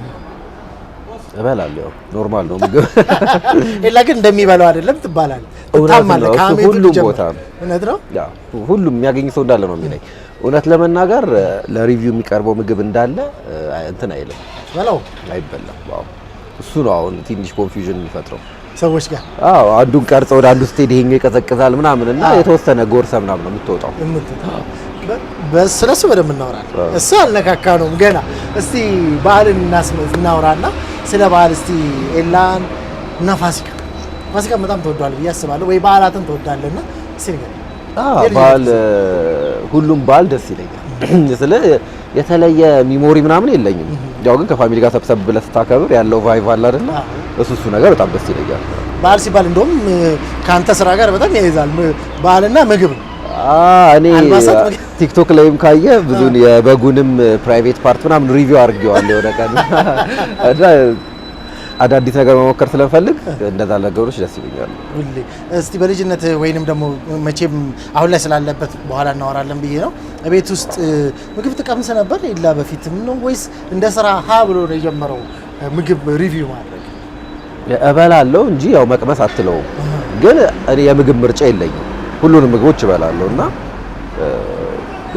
እበላለሁ፣ ኖርማል ነው ምግብ። ኤላ ግን እንደሚበላው አይደለም ትባላለህ። ሁሉም ቦታ እውነት ነው። ያ ሁሉም የሚያገኝ ሰው እንዳለ ነው የሚለኝ። እውነት ለመናገር ለሪቪው የሚቀርበው ምግብ እንዳለ እንትን አይልም፣ በላው አይበላም። ዋው እሱ ነው አሁን ትንሽ ኮንፊውዥን የሚፈጥረው ሰዎች ጋር። አንዱን ቀርጾ ወደ አንዱ ስትሄድ ይሄኛው ይቀዘቅዛል ምናምን እና የተወሰነ ጎርሰ ምናምን ነው የምትወጣው። ስለሱ በደንብ እናወራለን። እሱ አልነካካ ነውም ገና። እስቲ በዓልን እናውራና ስለ በዓል እስቲ ኤላን እና ፋሲካ በጣም ተወዷል ብዬ አስባለሁ። ወይ በዓላትን ተወዳለና እስቲ ንገረኝ። በዓል ሁሉም በዓል ደስ ይለኛል። ስለ የተለየ ሚሞሪ ምናምን የለኝም። ያው ግን ከፋሚሊ ጋር ሰብሰብ ብለህ ስታከብር ያለው ቫይብ አለ አይደል? እሱ ነገር በጣም ደስ ይለኛል። በዓል ሲባል እንደውም ከአንተ ስራ ጋር በጣም ያይዛል በዓልና ምግብ። እኔ ቲክቶክ ላይም ካየ ብዙ የበጉንም ፕራይቬት ፓርት ምናምን ሪቪው አድርጌዋለሁ የሆነ ቀን እና አዳዲስ ነገር መሞከር ስለምፈልግ እንደዛ ነገሮች ደስ ይለኛል። እስቲ በልጅነት ወይንም ደግሞ መቼም አሁን ላይ ስላለበት በኋላ እናወራለን ብዬ ነው። ቤት ውስጥ ምግብ ትቀምስ ነበር ኤላ በፊትም ነው ወይስ እንደ ስራ ሀ ብሎ ነው የጀመረው ምግብ ሪቪው ማድረግ? እበላለሁ እንጂ ያው መቅመስ አትለውም። ግን እኔ የምግብ ምርጫ የለኝም፣ ሁሉንም ምግቦች እበላለሁ እና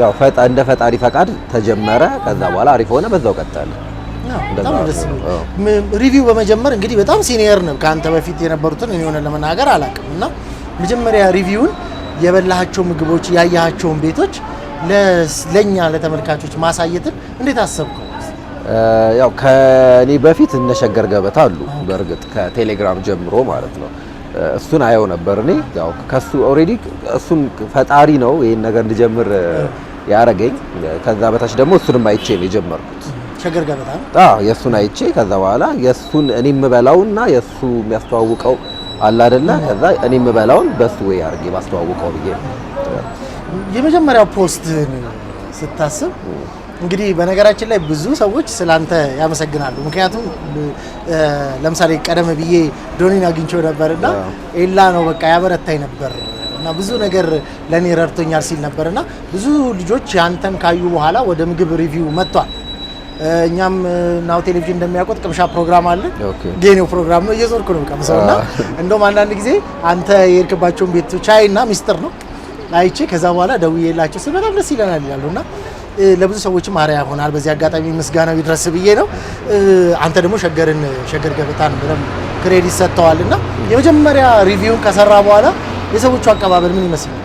ያው እንደ ፈጣሪ ፈቃድ ተጀመረ። ከዛ በኋላ አሪፍ ሆነ፣ በዛው ቀጠለ። በጣም ደስ የሚል ሪቪው በመጀመር እንግዲህ በጣም ሲኒየር ነው ከአንተ በፊት የነበሩትን እኔ ሆነ ለመናገር አላውቅም። እና መጀመሪያ ሪቪውን የበላሃቸው ምግቦች ያያሃቸውን ቤቶች ለኛ ለተመልካቾች ማሳየትን እንዴት አሰብከው? ያው ከኔ በፊት እነ ሸገር ገበታ አሉ። በእርግጥ ከቴሌግራም ጀምሮ ማለት ነው። እሱን አየው ነበር እኔ ያው ከሱ ኦሬዲ እሱን ፈጣሪ ነው ይሄን ነገር እንድጀምር ያረገኝ። ከዛ በታች ደግሞ እሱንም አይቼ ነው የጀመርኩት። ሸገር ገበታ የሱን አይቼ ከዛ በኋላ የሱን እኔ የምበላውና የሱ የሚያስተዋውቀው አለ አይደለ? ከዛ እኔ የምበላውን በሱ ወይ አርጌ ማስተዋውቀው ብዬ የመጀመሪያው ፖስት ስታስብ እንግዲህ በነገራችን ላይ ብዙ ሰዎች ስላንተ ያመሰግናሉ። ምክንያቱም ለምሳሌ ቀደም ብዬ ዶኒን አግኝቼው ነበርና ኤላ ነው በቃ ያበረታኝ ነበር እና ብዙ ነገር ለኔ ረድቶኛል ሲል ነበርና ብዙ ልጆች ያንተን ካዩ በኋላ ወደ ምግብ ሪቪው መጥቷል። እኛም ናሁ ቴሌቪዥን እንደሚያውቁት ቅምሻ ፕሮግራም አለ። ጌኔው ፕሮግራም ነው እየዞርኩ ነው ቀምሰውና እንደውም አንዳንድ ጊዜ አንተ የሄድክባቸውን ቤቶች አይና ሚስጥር ነው አይቼ ከዛ በኋላ ደውዬላቸው ስለ በጣም ደስ ይለናል ይላሉና ለብዙ ሰዎች ማሪያ ሆናል። በዚህ አጋጣሚ ምስጋናው ይድረስ ብዬ ነው። አንተ ደግሞ ሸገር ገበታን በደንብ ክሬዲት ሰጥተዋልና የመጀመሪያ ሪቪውን ከሰራ በኋላ የሰዎቹ አቀባበል ምን ይመስላል?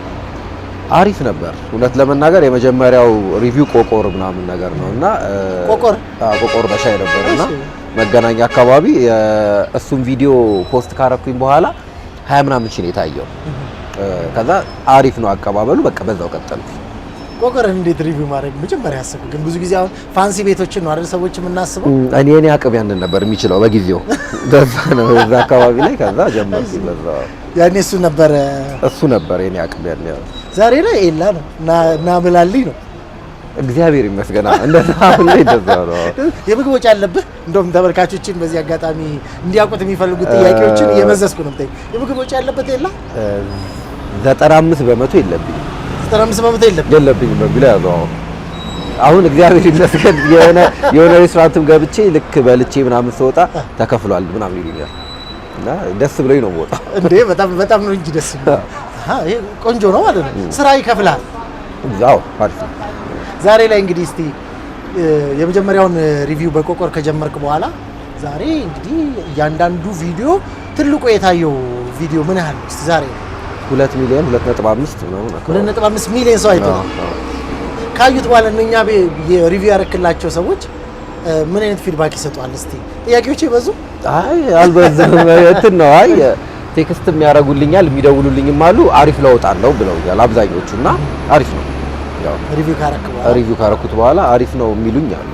አሪፍ ነበር። እውነት ለመናገር የመጀመሪያው ሪቪው ቆቆር ምናምን ነገር ነውና ቆቆር በሻይ ነበርና መገናኛ አካባቢ እሱን ቪዲዮ ፖስት ካረኩኝ በኋላ 20 ምናምን ሺህ ነው የታየው። ከዛ አሪፍ ነው አቀባበሉ። በቃ በዛው ቀጠልኩ። ቆቆር እንዴት ሪቪው ማድረግ መጀመሪያ ያሰብኩ ግን ብዙ ጊዜ አሁን ፋንሲ ቤቶችን ነው አይደል ሰዎች የምናስበው። እኔ አቅም ያንን ነበር የሚችለው በጊዜው ደዛ ነው እዛ አካባቢ ላይ ከዛ ጀመርኩ። በዛው ያኔ እሱ ነበር የኔ አቅም ያኔ። ዛሬ ላይ ኤላ ነው እና ብላልኝ ነው እግዚአብሔር ይመስገን። እንደዛ ላይ እንደዛ ነው። የምግብ ወጪ አለብህ። እንደውም ተመልካቾችን በዚህ አጋጣሚ እንዲያውቁት የሚፈልጉት ጥያቄዎችን እየመዘዝኩ ነው። የምግብ ወጪ ያለበት ኤላ 95 በመቶ የለብኝ 95 በመቶ የለብኝም በሚል ያለው አሁን እግዚአብሔር ይመስገን የሆነ ሬስቶራንትም ገብቼ ልክ በልቼ ምናምን ስወጣ ተከፍሏል ምናምን ይሉኛል እና ደስ ብሎኝ ነው የምወጣው። እንዴ በጣም ነው እንጂ ደስ ብሎኝ። ይሄ ቆንጆ ነው ማለት ነው። ስራ ይከፍላል። አዎ አሪፍ ነው። ዛሬ ላይ እንግዲህ እስቲ የመጀመሪያውን ሪቪው በቆቆር ከጀመርክ በኋላ ዛሬ እንግዲህ እያንዳንዱ ቪዲዮ ትልቁ የታየው ቪዲዮ ምን ያህል ነው? እስቲ ዛሬ 2 ሚሊዮን 2.5 ምናምን 2.5 ሚሊዮን ሰው አይቶ ካዩት በኋላ እኛ ሪቪው ያረክላቸው ሰዎች ምን አይነት ፊድባክ ይሰጧል? እስቲ ጥያቄዎች ይበዙ? አይ አልበዛም። እንትን ነው አይ ቴክስትም ያደርጉልኛል የሚደውሉልኝም አሉ። አሪፍ ለውጥ አለው ብለውኛል አብዛኞቹና አሪፍ ነው። ያው ሪቪው ካረኩት በኋላ አሪፍ ነው የሚሉኝ አሉ።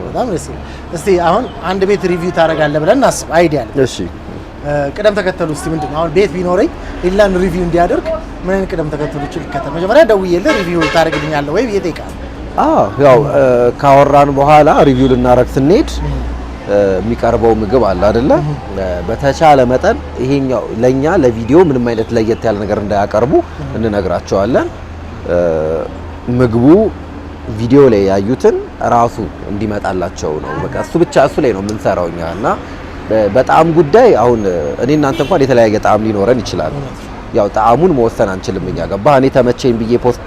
በጣም ደስ ይላል። እስቲ አሁን አንድ ቤት ሪቪው ታደርጋለህ ብለን እናስብ። አይዲያ አለ። እሺ ቅደም ተከተሉ እስቲ ምንድነው? አሁን ቤት ቢኖረኝ ኢላን ሪቪው እንዲያደርግ ምን አይነት ቅደም ተከተሎችን ልከተል? መጀመሪያ ደውዬልህ ሪቪው ታደርግልኛለህ ወይ ብዬ እጠይቃለሁ። ያው ካወራን በኋላ ሪቪው ልናረግ ስንሄድ የሚቀርበው ምግብ አለ አይደለ? በተቻለ መጠን ይሄኛው ለኛ ለቪዲዮ ምንም አይነት ለየት ያለ ነገር እንዳያቀርቡ እንነግራቸዋለን። ምግቡ ቪዲዮ ላይ ያዩትን ራሱ እንዲመጣላቸው ነው። በቃ እሱ ላይ ነው የምንሰራው እኛ እና በጣም ጉዳይ አሁን እኔ እናንተ እንኳን የተለያየ ጣዕም ሊኖረን ይችላል። ያው ጣዕሙን መወሰን አንችልም እኛ ገባ። እኔ ተመቸኝ ብዬ ፖስት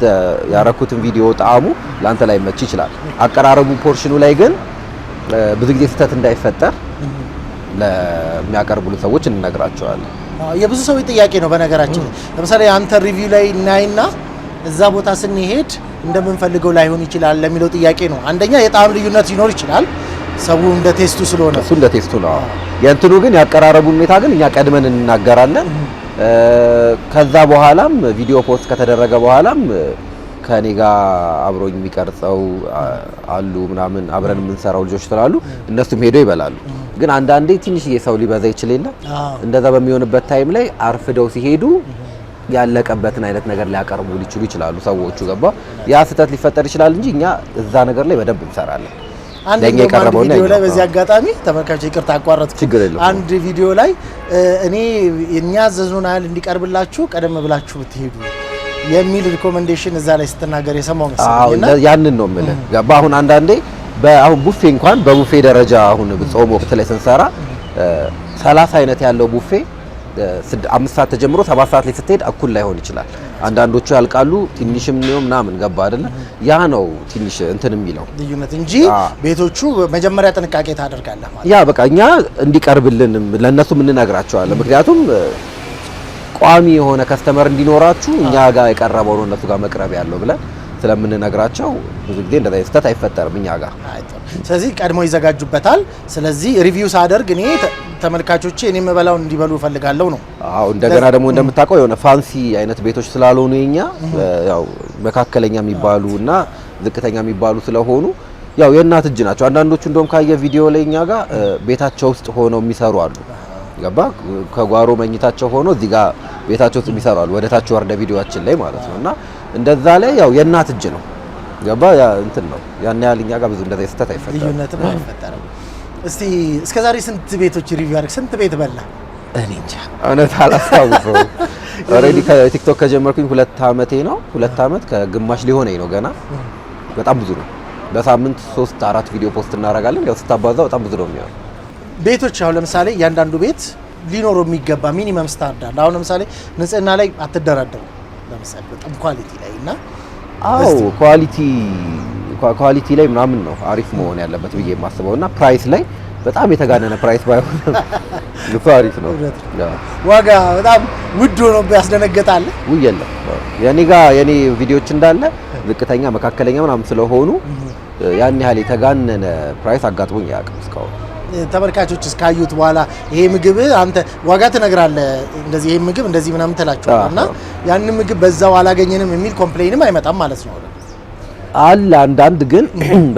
ያረኩትን ቪዲዮ ጣዕሙ ላንተ ላይ መች ይችላል። አቀራረቡ ፖርሽኑ ላይ ግን ብዙ ጊዜ ስህተት እንዳይፈጠር ለሚያቀርቡሉ ሰዎች እንነግራቸዋለን። የብዙ ሰው ጥያቄ ነው በነገራችን። ለምሳሌ አንተ ሪቪው ላይ እናይና እዛ ቦታ ስንሄድ እንደምንፈልገው ላይሆን ይችላል ለሚለው ጥያቄ ነው። አንደኛ የጣዕም ልዩነት ሊኖር ይችላል። ሰው እንደ ቴስቱ ስለሆነ እሱ እንደ ቴስቱ ነው። የእንትኑ ግን ያቀራረቡ ሁኔታ ግን እኛ ቀድመን እንናገራለን። ከዛ በኋላም ቪዲዮ ፖስት ከተደረገ በኋላም ከኔ ጋር አብሮኝ የሚቀርጸው አሉ ምናምን አብረን የምንሰራው ልጆች ስላሉ እነሱም ሄደው ይበላሉ። ግን አንዳንዴ ትንሽዬ ሰው ሊበዛ ይችል የለ እንደዛ በሚሆንበት ታይም ላይ አርፍደው ሲሄዱ ያለቀበትን አይነት ነገር ሊያቀርቡ ሊችሉ ይችላሉ ሰዎቹ ገባ። ያ ስህተት ሊፈጠር ይችላል እንጂ እኛ እዛ ነገር ላይ በደንብ እንሰራለን። አንደኛ ቪዲዮ ላይ በዚህ አጋጣሚ ተመልካቾች ይቅርታ አቋረጥኩ። አንድ ቪዲዮ ላይ እኔ እኛ ያዘዝነውን አይደል እንዲቀርብላችሁ ቀደም ብላችሁ ብትሄዱ የሚል ሪኮመንዴሽን እዛ ላይ ስትናገር የሰማው መሰለኝና ያንን ነው የምልህ ገባ። አሁን አንዳንዴ አሁን ቡፌ እንኳን በቡፌ ደረጃ አሁን ጾም ወቅት ላይ ስንሰራ 30 አይነት ያለው ቡፌ 5 ሰዓት ተጀምሮ 7 ሰዓት ላይ ስትሄድ እኩል ላይሆን ይችላል። አንዳንዶቹ ያልቃሉ ትንሽም ነው ምናምን ገባ አይደለ? ያ ነው ትንሽ እንትን የሚለው ልዩነት እንጂ ቤቶቹ መጀመሪያ ጥንቃቄ ታደርጋለህ ማለት ያ በቃ እኛ እንዲቀርብልን ለነሱ እንነግራቸዋለን። ምክንያቱም ቋሚ የሆነ ከስተመር እንዲኖራችሁ እኛ ጋር የቀረበው ነው እነሱ ጋር መቅረብ ያለው ብለን ስለምንነግራቸው ብዙ ጊዜ እንደዛ ስህተት አይፈጠርም እኛ ጋር። ስለዚህ ቀድሞ ይዘጋጁበታል። ስለዚህ ሪቪው ሳደርግ እኔ ተመልካቾቼ እኔ የምበላውን እንዲበሉ ፈልጋለሁ ነው። እንደገና ደግሞ እንደምታውቀው የሆነ ፋንሲ አይነት ቤቶች ስላልሆኑ የኛ ያው መካከለኛ የሚባሉ እና ዝቅተኛ የሚባሉ ስለሆኑ ያው የእናት እጅ ናቸው። አንዳንዶቹ እንደውም ካየ ቪዲዮ ላይ እኛ ጋር ቤታቸው ውስጥ ሆነው የሚሰሩ አሉ ገባ። ከጓሮ መኝታቸው ሆኖ እዚህ ጋር ቤታቸው ውስጥ የሚሰሩ አሉ። ወደታች ወርደ ቪዲዮአችን ላይ ማለት ነውና እንደዛ ላይ ያው የእናት እጅ ነው ገባ። ያ እንትን ነው ያን ያህል እኛ ጋር ብዙ እንደዛ ስህተት አይፈጠርም፣ ልዩነትም አይፈጠርም። እስቲ እስከዛሬ ስንት ቤቶች ሪቪው አድርግ ስንት ቤት በላ? እኔ እንጃ እውነት አላስታውሰውም። ኦሬዲ ከቲክቶክ ከጀመርኩኝ 2 አመቴ ነው። 2 አመት ከግማሽ ሊሆነኝ ነው ገና። በጣም ብዙ ነው። በሳምንት 3-4 ቪዲዮ ፖስት እናደርጋለን። ያው ስታባዛው በጣም ብዙ ነው የሚሆነው። ቤቶች አሁን ለምሳሌ እያንዳንዱ ቤት ሊኖረው የሚገባ ሚኒመም ስታንዳርድ አሁን ለምሳሌ ንጽህና ላይ አትደራደሩ ለምሳሌ በጣም ኳሊቲ ላይ እና አዎ ኳሊቲ ላይ ምናምን ነው አሪፍ መሆን ያለበት ብዬ የማስበው እና ፕራይስ ላይ በጣም የተጋነነ ፕራይስ ባይሆን ልኩ አሪፍ ነው። ዋጋ በጣም ውድ ሆኖ ያስደነገጣል። የለም የኔ ቪዲዮዎች እንዳለ ዝቅተኛ መካከለኛ ምናምን ስለሆኑ ያን ያህል የተጋነነ ፕራይስ አጋጥሞኝ አያውቅም እስካሁን። ተመልካቾች እስካዩት በኋላ ይሄ ምግብ አንተ ዋጋ ትነግራለህ እንደዚህ ይሄ ምግብ እንደዚህ ምናምን ትላቸዋለህ እና ያን ምግብ በዛው አላገኘንም የሚል ኮምፕሌንም አይመጣም ማለት ነው አለ። አንዳንድ ግን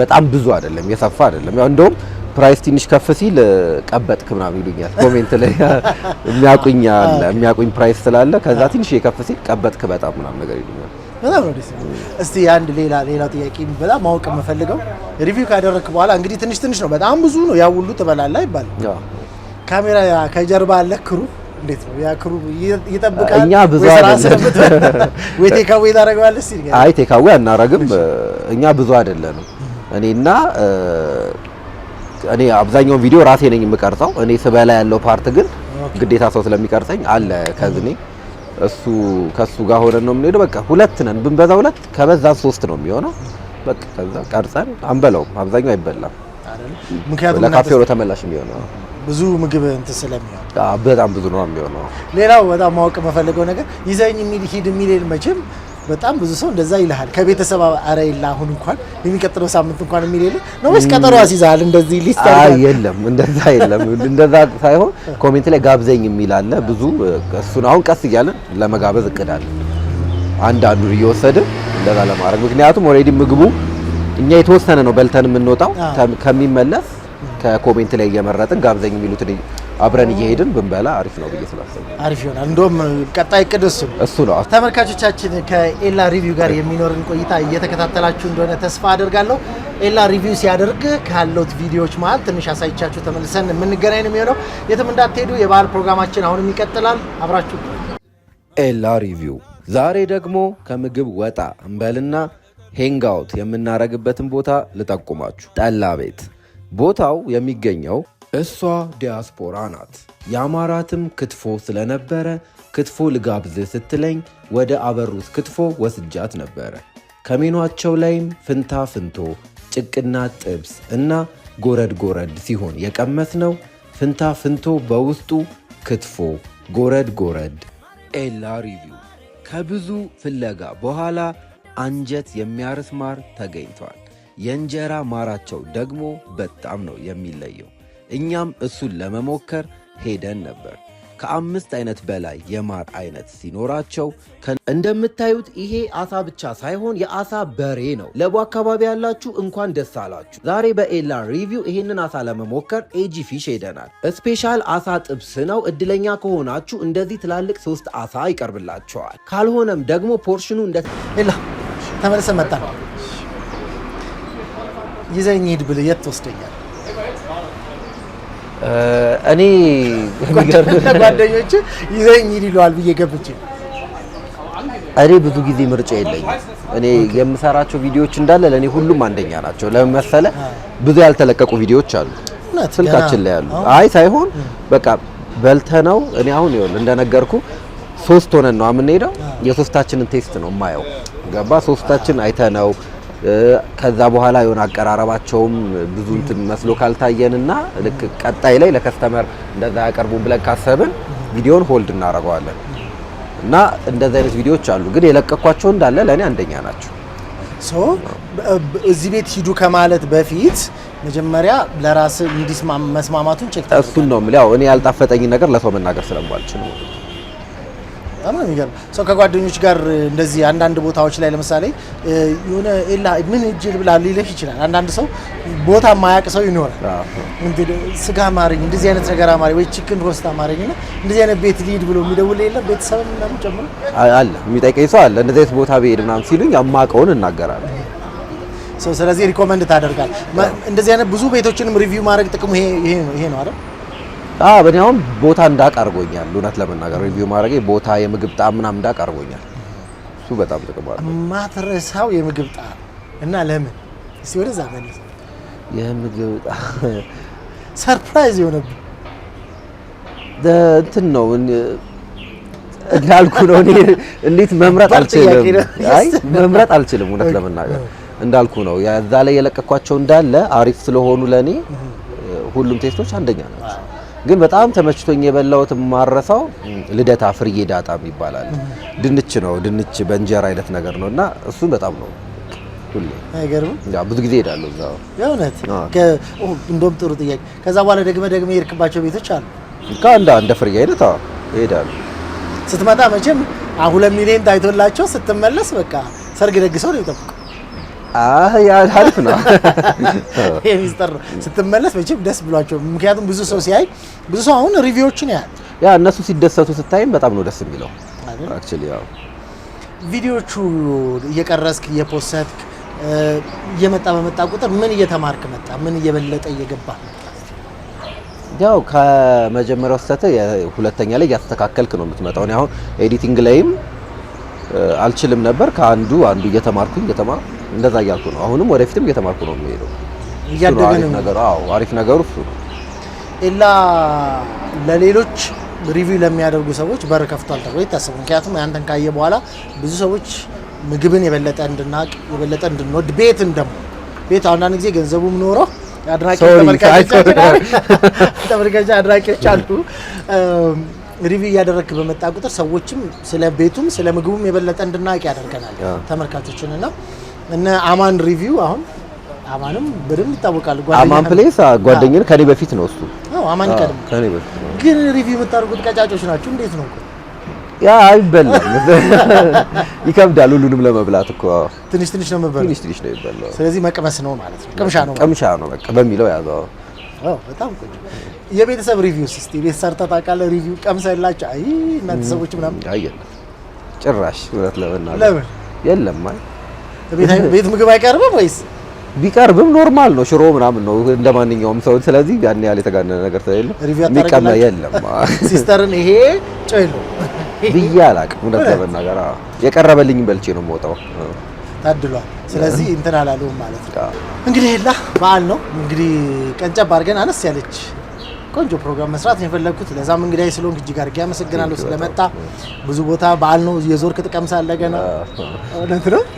በጣም ብዙ አይደለም የሰፋ አይደለም። ያው እንደውም ፕራይስ ትንሽ ከፍ ሲል ቀበጥክ ምናምን ይሉኛል ኮሜንት ላይ የሚያቁኝ ፕራይስ ስላለ ከዛ ትንሽ የከፍ ሲል ቀበጥክ በጣም ምናምን ነገር ይሉኛል። በጣም ነው ደስ ይላል። እስቲ አንድ ሌላ ጥያቄ በጣም ማወቅ የምፈልገው ሪቪው ካደረክ በኋላ እንግዲህ ትንሽ ነው በጣም ብዙ ነው ያ ሁሉ ትበላለህ አይባልም። ካሜራ ከጀርባ አለ ክሩ እንዴት ነው ያ ክሩ ይጠብቃል? እኛ ብዙ አይደለም ወይ ቴካዌ ታደርገዋለህ? እስቲ አይ ቴካዌ አናረግም። እኛ ብዙ አይደለንም። እኔ አብዛኛውን ቪዲዮ ራሴ ነኝ የምቀርጸው። እኔ ስበላ ያለው ፓርት ግን ግዴታ ሰው ስለሚቀርጸኝ አለ ከዝኔ ከሱ ጋር ሆነን ነው የምንሄደው። በቃ ሁለት ነን ብንበዛ ሁለት ከበዛ 3 ነው የሚሆነው። በቃ ከዛ ቀርጸን አንበላውም። አብዛኛው አይበላም ምክንያቱም ለካፌው ተመላሽ የሚሆነው ብዙ ምግብ እንትን ስለሚሆን በጣም ብዙ ነው የሚሆነው። ሌላው በጣም ማወቅ የምፈልገው ነገር ይዘኝ ሂድ የሚል መቼም በጣም ብዙ ሰው እንደዛ ይልሃል። ከቤተሰብ አረ ይላ አሁን እንኳን የሚቀጥለው ሳምንት እንኳን የሚል የለ ነው ወይስ ቀጠሮ አስይዛል? እንደዚህ ሊስት የለም እንደዛ የለም። እንደዛ ሳይሆን ኮሜንት ላይ ጋብዘኝ የሚል አለ ብዙ። እሱን አሁን ቀስ እያለን ለመጋበዝ እቅዳለን አንዳንዱ እየወሰድን እንደዛ ለማድረግ። ምክንያቱም ኦልሬዲ ምግቡ እኛ የተወሰነ ነው በልተን የምንወጣው ከሚመለስ ከኮሜንት ላይ እየመረጥን ጋብዘኝ የሚሉትን አብረን እየሄድን ብንበላ አሪፍ ነው ብዬ ስላሰብኩ አሪፍ ይሆናል። እንደውም ቀጣይ እቅድ እሱ ነው። ተመልካቾቻችን ከኤላ ሪቪው ጋር የሚኖርን ቆይታ እየተከታተላችሁ እንደሆነ ተስፋ አደርጋለሁ። ኤላ ሪቪው ሲያደርግ ካሉት ቪዲዮዎች መሀል ትንሽ አሳይቻችሁ ተመልሰን የምንገናኝ ነው የሚሆነው። የትም እንዳትሄዱ። የባህል ፕሮግራማችን አሁንም ይቀጥላል። አብራችሁ ኤላ ሪቪው። ዛሬ ደግሞ ከምግብ ወጣ እንበልና ሄንጋውት የምናረግበትን ቦታ ልጠቁማችሁ። ጠላ ቤት። ቦታው የሚገኘው እሷ ዲያስፖራ ናት። የአማራትም ክትፎ ስለነበረ ክትፎ ልጋብዝ ስትለኝ ወደ አበሩት ክትፎ ወስጃት ነበረ። ከሜኗቸው ላይም ፍንታ ፍንቶ፣ ጭቅና ጥብስ እና ጎረድ ጎረድ ሲሆን የቀመስ ነው። ፍንታ ፍንቶ በውስጡ ክትፎ፣ ጎረድ ጎረድ። ኤላ ሪቪው። ከብዙ ፍለጋ በኋላ አንጀት የሚያርስ ማር ተገኝቷል። የእንጀራ ማራቸው ደግሞ በጣም ነው የሚለየው። እኛም እሱን ለመሞከር ሄደን ነበር። ከ5 አይነት በላይ የማር አይነት ሲኖራቸው እንደምታዩት ይሄ አሳ ብቻ ሳይሆን የአሳ በሬ ነው። ለቡ አካባቢ ያላችሁ እንኳን ደስ አላችሁ። ዛሬ በኤላ ሪቪው ይሄንን አሳ ለመሞከር ኤጂ ፊሽ ሄደናል። ስፔሻል አሳ ጥብስ ነው። እድለኛ ከሆናችሁ እንደዚህ ትላልቅ 3 አሳ ይቀርብላቸዋል። ካልሆነም ደግሞ ፖርሽኑ ኤላ ተመልሰን መጣን። ይዘኝ ሂድ ብለህ የት ትወስደኛል? እኔ ጓደኞች ይዘኝ ሂድ ይለዋል ብዬ ገብቼ እኔ ብዙ ጊዜ ምርጫ የለኝም። እኔ የምሰራቸው ቪዲዮዎች እንዳለ ለእኔ ሁሉም አንደኛ ናቸው። ለምን መሰለህ? ብዙ ያልተለቀቁ ቪዲዮዎች አሉ ስልካችን ላይ ያሉ። አይ ሳይሆን በቃ በልተነው እኔ አሁን ይኸውልህ እንደነገርኩ 3 ሆነን ነው የምንሄደው። የሶስታችንን ቴስት ነው የማየው። ገባ? ሶስታችን አይተነው ከዛ በኋላ የሆነ አቀራረባቸውም ብዙ እንትን መስሎ ካልታየንና ልክ ቀጣይ ላይ ለከስተመር እንደዛ ያቀርቡን ብለን ካሰብን ቪዲዮን ሆልድ እናደርገዋለን። እና እንደዛ አይነት ቪዲዮዎች አሉ፣ ግን የለቀኳቸው እንዳለ ለኔ አንደኛ ናቸው። እዚህ ቤት ሂዱ ከማለት በፊት መጀመሪያ ለራስ መስማማቱን ቼክ ታደርጋለህ። እሱን ነው የምልህ። ያው እኔ ያልጣፈጠኝ ነገር ለሰው መናገር ስለማልችል ነው። በጣም ነው የሚገርም። ሰው ከጓደኞች ጋር እንደዚህ አንዳንድ ቦታዎች ላይ ለምሳሌ የሆነ ኤላ ምን እጅ ልብላ ሊልህ ይችላል። አንዳንድ ሰው ቦታ ማያውቅ ሰው ይኖራል። ስጋ አማረኝ፣ እንደዚህ አይነት ነገር አማረኝ ወይ ቺክን ሮስት አማረኝ እና እንደዚህ አይነት ቤት ሊሄድ ብሎ የሚደውል የለም? ቤተሰብ ምናምን ጨምሮ አለ የሚጠይቀኝ ሰው አለ። እንደዚህ አይነት ቦታ ብሄድ ምናምን ሲሉኝ የማውቀውን እናገራለሁ። ስለዚህ ሪኮመንድ ታደርጋል። እንደዚህ አይነት ብዙ ቤቶችንም ሪቪው ማድረግ ጥቅሙ ይሄ ነው አይደል? በእኔ አሁን ቦታ እንዳቀርቦኛል። እውነት ለመናገር ሪቪው ማድረግ ቦታ የምግብ ጣዕም ምናምን እንዳቀርቦኛል። እሱ በጣም ጥቅም አለው። ማትረሳው የምግብ ጣዕም እና ለምን እስቲ ወደዛ መልስ። የምግብ ሰርፕራይዝ የሆነብኝ እንትን ነው እንዳልኩ ነው። እኔ እንዴት መምረጥ አልችልም። አይ መምረጥ አልችልም እውነት ለመናገር እንዳልኩ ነው። ያዛ ላይ የለቀኳቸው እንዳለ አሪፍ ስለሆኑ ለኔ ሁሉም ቴስቶች አንደኛ ናቸው። ግን በጣም ተመችቶኝ የበላሁት ማረሳው ልደታ ፍርዬ ዳጣ ይባላል። ድንች ነው፣ ድንች በእንጀራ አይነት ነገር ነውና እሱን በጣም ነው ሁሌ አይገርም። ያ ብዙ ጊዜ ሄዳለሁ እዛው። የእውነት እንደውም ጥሩ ጥያቄ። ከዛ በኋላ ደግመህ የሄድክባቸው ቤቶች አሉ? እንደ ፍርዬ አይነት እሄዳለሁ። ስትመጣ መቼም 2 ሚሊዮን ታይቶላቸው ስትመለስ በቃ ሰርግ ደግሰው ነው የሚጠብቁ። ያ አሪፍ ነው። ይሄ ሚስጥር ነው። ስትመለስ መቼም ደስ ብሏቸው፣ ምክንያቱም ብዙ ሰው ሲያይ ብዙ ሰው አሁን ሪቪዎችን ያያል። ያ እነሱ ሲደሰቱ ስታይም በጣም ነው ደስ የሚለው። አክቹሊ ያው ቪዲዮቹ እየቀረስክ እየፖስትክ እየመጣ በመጣ ቁጥር ምን እየተማርክ መጣ? ምን እየበለጠ እየገባ? ያው ከመጀመሪያው ስህተት ሁለተኛ ላይ እያስተካከልክ ነው የምትመጣው። እኔ አሁን ኤዲቲንግ ላይም አልችልም ነበር። ከአንዱ እየተማርኩኝ እንደዛ እያልኩ ነው። አሁንም ወደፊትም እየተማርኩ ነው የምሄደው። እያደገ ነው ነገሩ። አሪፍ ነገሩ እሱ ነው። ኤላ ለሌሎች ሪቪው ለሚያደርጉ ሰዎች በር ከፍቷል ተብሎ ይታሰባል። ምክንያቱም ያንተን ካየ በኋላ ብዙ ሰዎች ምግብን የበለጠ እንድናቅ የበለጠ እንድንወድ ቤትን ደግሞ ቤት አንዳንድ ጊዜ ገንዘቡም ኖሮ አድራቂዎች አሉ። ሪቪው እያደረግክ በመጣ ቁጥር ሰዎችም ስለ ቤቱም ስለ ምግቡም የበለጠ እንድናቅ ያደርገናል ተመልካቾችን። እና እነ አማን ሪቪው አሁን አማንም በደንብ ይታወቃል። አማን ፕሌስ ጓደኛዬ ከኔ በፊት ነው እሱ። አማን ቀድሞ ከኔ በፊት ነው። ግን ሪቪው የምታደርጉት ቀጫጮች ናችሁ። እንዴት ነው? ያ አይበላም፣ ይከብዳል ሁሉንም ለመብላት እኮ። ትንሽ ነው የምበላው። ትንሽ ነው የሚበላው። ስለዚህ መቅመስ ነው ማለት ነው። ቅምሻ ነው በቃ በሚለው ያዘው። በጣም ቆንጆ። የቤተሰብ ሪቪውስ እስቲ ቤት ሰርተህ ታውቃለህ? ሪቪው ቀምሰህላቸው? አይ እናንተ ሰዎች ምናምን አየለም ጭራሽ። እውነት ለመናገር ለምን የለም? አይ ቤት ምግብ አይቀርብም ወይስ? ቢቀርብም ኖርማል ነው፣ ሽሮ ምናምን ነው እንደማንኛውም ሰው። ስለዚህ ያን ያህል የተጋነነ ነገር ስለሌለ የሚቀማ የለም። ሲስተርን ይሄ ጮይሎ ብዬ አላውቅም እውነት ለመናገር። የቀረበልኝም በልቼ ነው የምወጣው። ታድሏል። ስለዚህ እንትን አላለውም ማለት ነው። እንግዲህ ሄላ በዓል ነው እንግዲህ ቀንጨብ አድርገን አነስ ያለች ቆንጆ ፕሮግራም መስራት ነው የፈለኩት። ለዛም እንግዲህ ስለሆንክ እጅግ አድርጌ አመሰግናለሁ ስለመጣ። ብዙ ቦታ በዓል ነው የዞርክ ትቀምሳለህ ገና።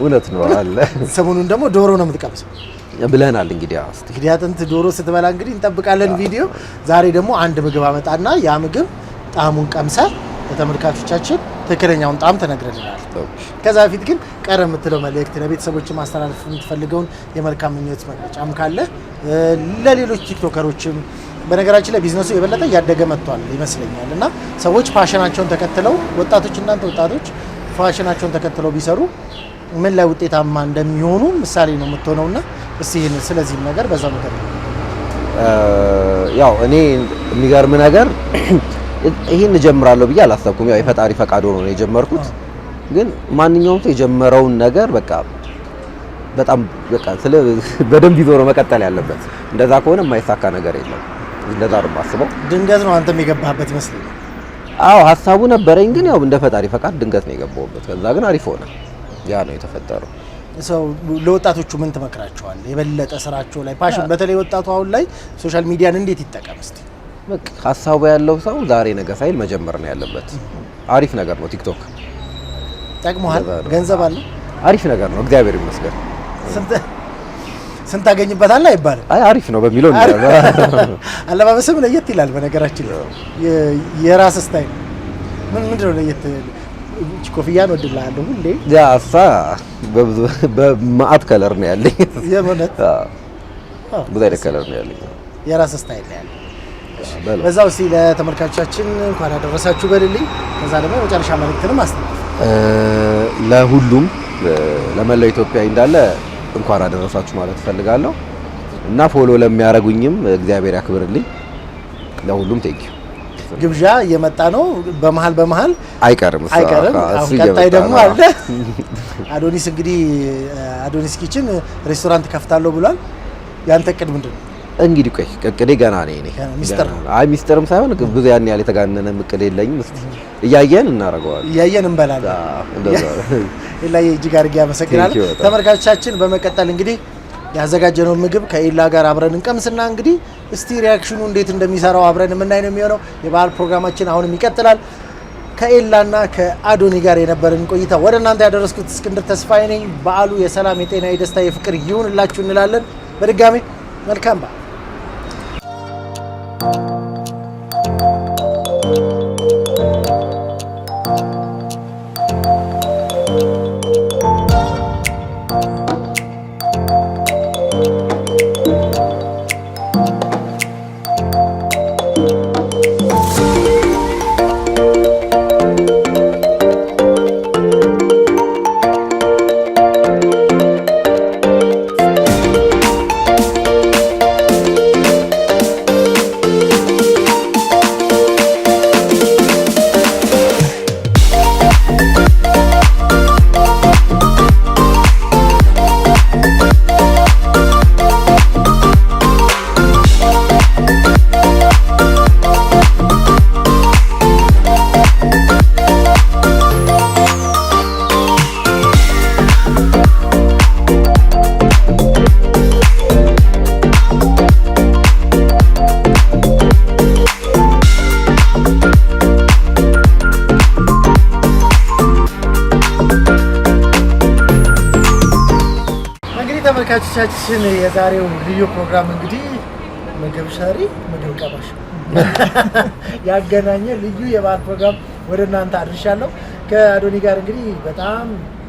እውነት ነው አለ። ሰሞኑን ደግሞ ዶሮ ነው የምትቀምሰው ብለናል። እንግዲህ አጥንት ዶሮ ስትበላ እንግዲህ እንጠብቃለን ቪዲዮ። ዛሬ ደግሞ አንድ ምግብ አመጣና ያ ምግብ ጣዕሙን ቀምሰህ ለተመልካቾቻችን ትክክለኛውን ጣዕም ተነግረናል። ከዛ በፊት ግን ቀረ የምትለው መልእክት ለቤተሰቦች ማስተላለፍ የምትፈልገውን የመልካም ምኞት መግለጫም ካለ ለሌሎች ቲክቶከሮችም በነገራችን ላይ ቢዝነሱ የበለጠ እያደገ መጥቷል ይመስለኛል እና ሰዎች ፋሽናቸውን ተከትለው ወጣቶች እናንተ ወጣቶች ፋሽናቸውን ተከትለው ቢሰሩ ምን ላይ ውጤታማ እንደሚሆኑ ምሳሌ ነው የምትሆነውና እስቲ ይሄን ስለዚህም ነገር በዛው ነገር ያው እኔ የሚገርም ነገር ይሄን እጀምራለሁ ብዬ አላሰብኩም። ያው የፈጣሪ ፈቃድ ሆኖ ነው የጀመርኩት። ግን ማንኛውም ሰው የጀመረውን ነገር በጣም በደንብ ይዞ ነው መቀጠል ያለበት። እንደዛ ከሆነ የማይሳካ ነገር የለም። እንደዛ ነው የማስበው። ድንገት ነው አንተም የገባህበት ይመስለኛል። አዎ ሀሳቡ ነበረኝ፣ ግን ያው እንደ ፈጣሪ ፈቃድ ድንገት ነው የገባሁበት። ከዛ ግን አሪፍ ሆነ። ያ ነው የተፈጠረው። ሰው ለወጣቶቹ ምን ትመክራቸዋለህ? የበለጠ ስራቸው ላይ ፓሽን፣ በተለይ ወጣቱ አሁን ላይ ሶሻል ሚዲያን እንዴት ይጠቀም እስቲ? በቃ ሀሳቡ ያለው ሰው ዛሬ ነገ ሳይል መጀመር ነው ያለበት። አሪፍ ነገር ነው ቲክቶክ። ጠቅሞሃል? ገንዘብ አለ? አሪፍ ነገር ነው እግዚአብሔር ይመስገን። ስንት ታገኝበታለህ አይባልም። አይ አሪፍ ነው በሚለው አለባበስም ለየት ይላል። በነገራችን ላይ የራስ ስታይል ምንድን ነው ለየት? ኮፍያን ወድልሃለሁ ሁሌ። ያሳ በማአት ከለር ነው ያለኝ። የእውነት ብዙ አይነት ከለር ነው ያለኝ። የራስ ስታይል ነው ያለኝ። በዛው እስኪ ለተመልካቾቻችን እንኳን አደረሳችሁ በልልኝ። ከዛ ደግሞ የመጨረሻ መልእክትንም አስተላልፍ። ለሁሉም ለመላው ኢትዮጵያዊ እንዳለ እንኳን አደረሳችሁ ማለት እፈልጋለሁ እና ፎሎ ለሚያደርጉኝም እግዚአብሔር ያክብርልኝ። ለሁሉም ቴንኪው። ግብዣ እየመጣ ነው በመሃል አይቀርም። አሁን ቀጣይ ደግሞ አለ። አዶኒስ እንግዲህ አዶኒስ ኪችን ሬስቶራንት ከፍታለሁ ብሏል። ያንተ እቅድ ምንድን ነው? እንግዲህ ቆይ እቅዴ ገና ነኝ። ሚስጥር ነው? አይ ሚስጥርም ሳይሆን ብዙ ያን ያህል የተጋነነ እቅድ የለኝም። እስቲ እያየን እናደርገዋለን። እያየን እንበላለን። እንደዛ ላይ እጅግ አድርጌ አመሰግናለሁ። ተመልካቾቻችን በመቀጠል እንግዲህ ያዘጋጀነው ምግብ ከኤላ ጋር አብረን እንቀምስና እንግዲህ እስቲ ሪአክሽኑ እንዴት እንደሚሰራው አብረን የምናይ ነው የሚሆነው። የበዓል ፕሮግራማችን አሁንም ይቀጥላል። ከኤላና ከአዶኒ ጋር የነበረን ቆይታ ወደ እናንተ ያደረስኩት እስክንድር ተስፋዬ ነኝ። በዓሉ የሰላም፣ የጤና፣ የደስታ፣ የፍቅር ይሁንላችሁ እንላለን። በድጋሚ መልካም በዓል። ተመልካቾቻችን የዛሬው ልዩ ፕሮግራም እንግዲህ ምግብ ሻሪ ምግብ ቀማሽ ያገናኘ ልዩ የበዓል ፕሮግራም ወደ እናንተ አድርሻለሁ። ከአዶኒ ጋር እንግዲህ በጣም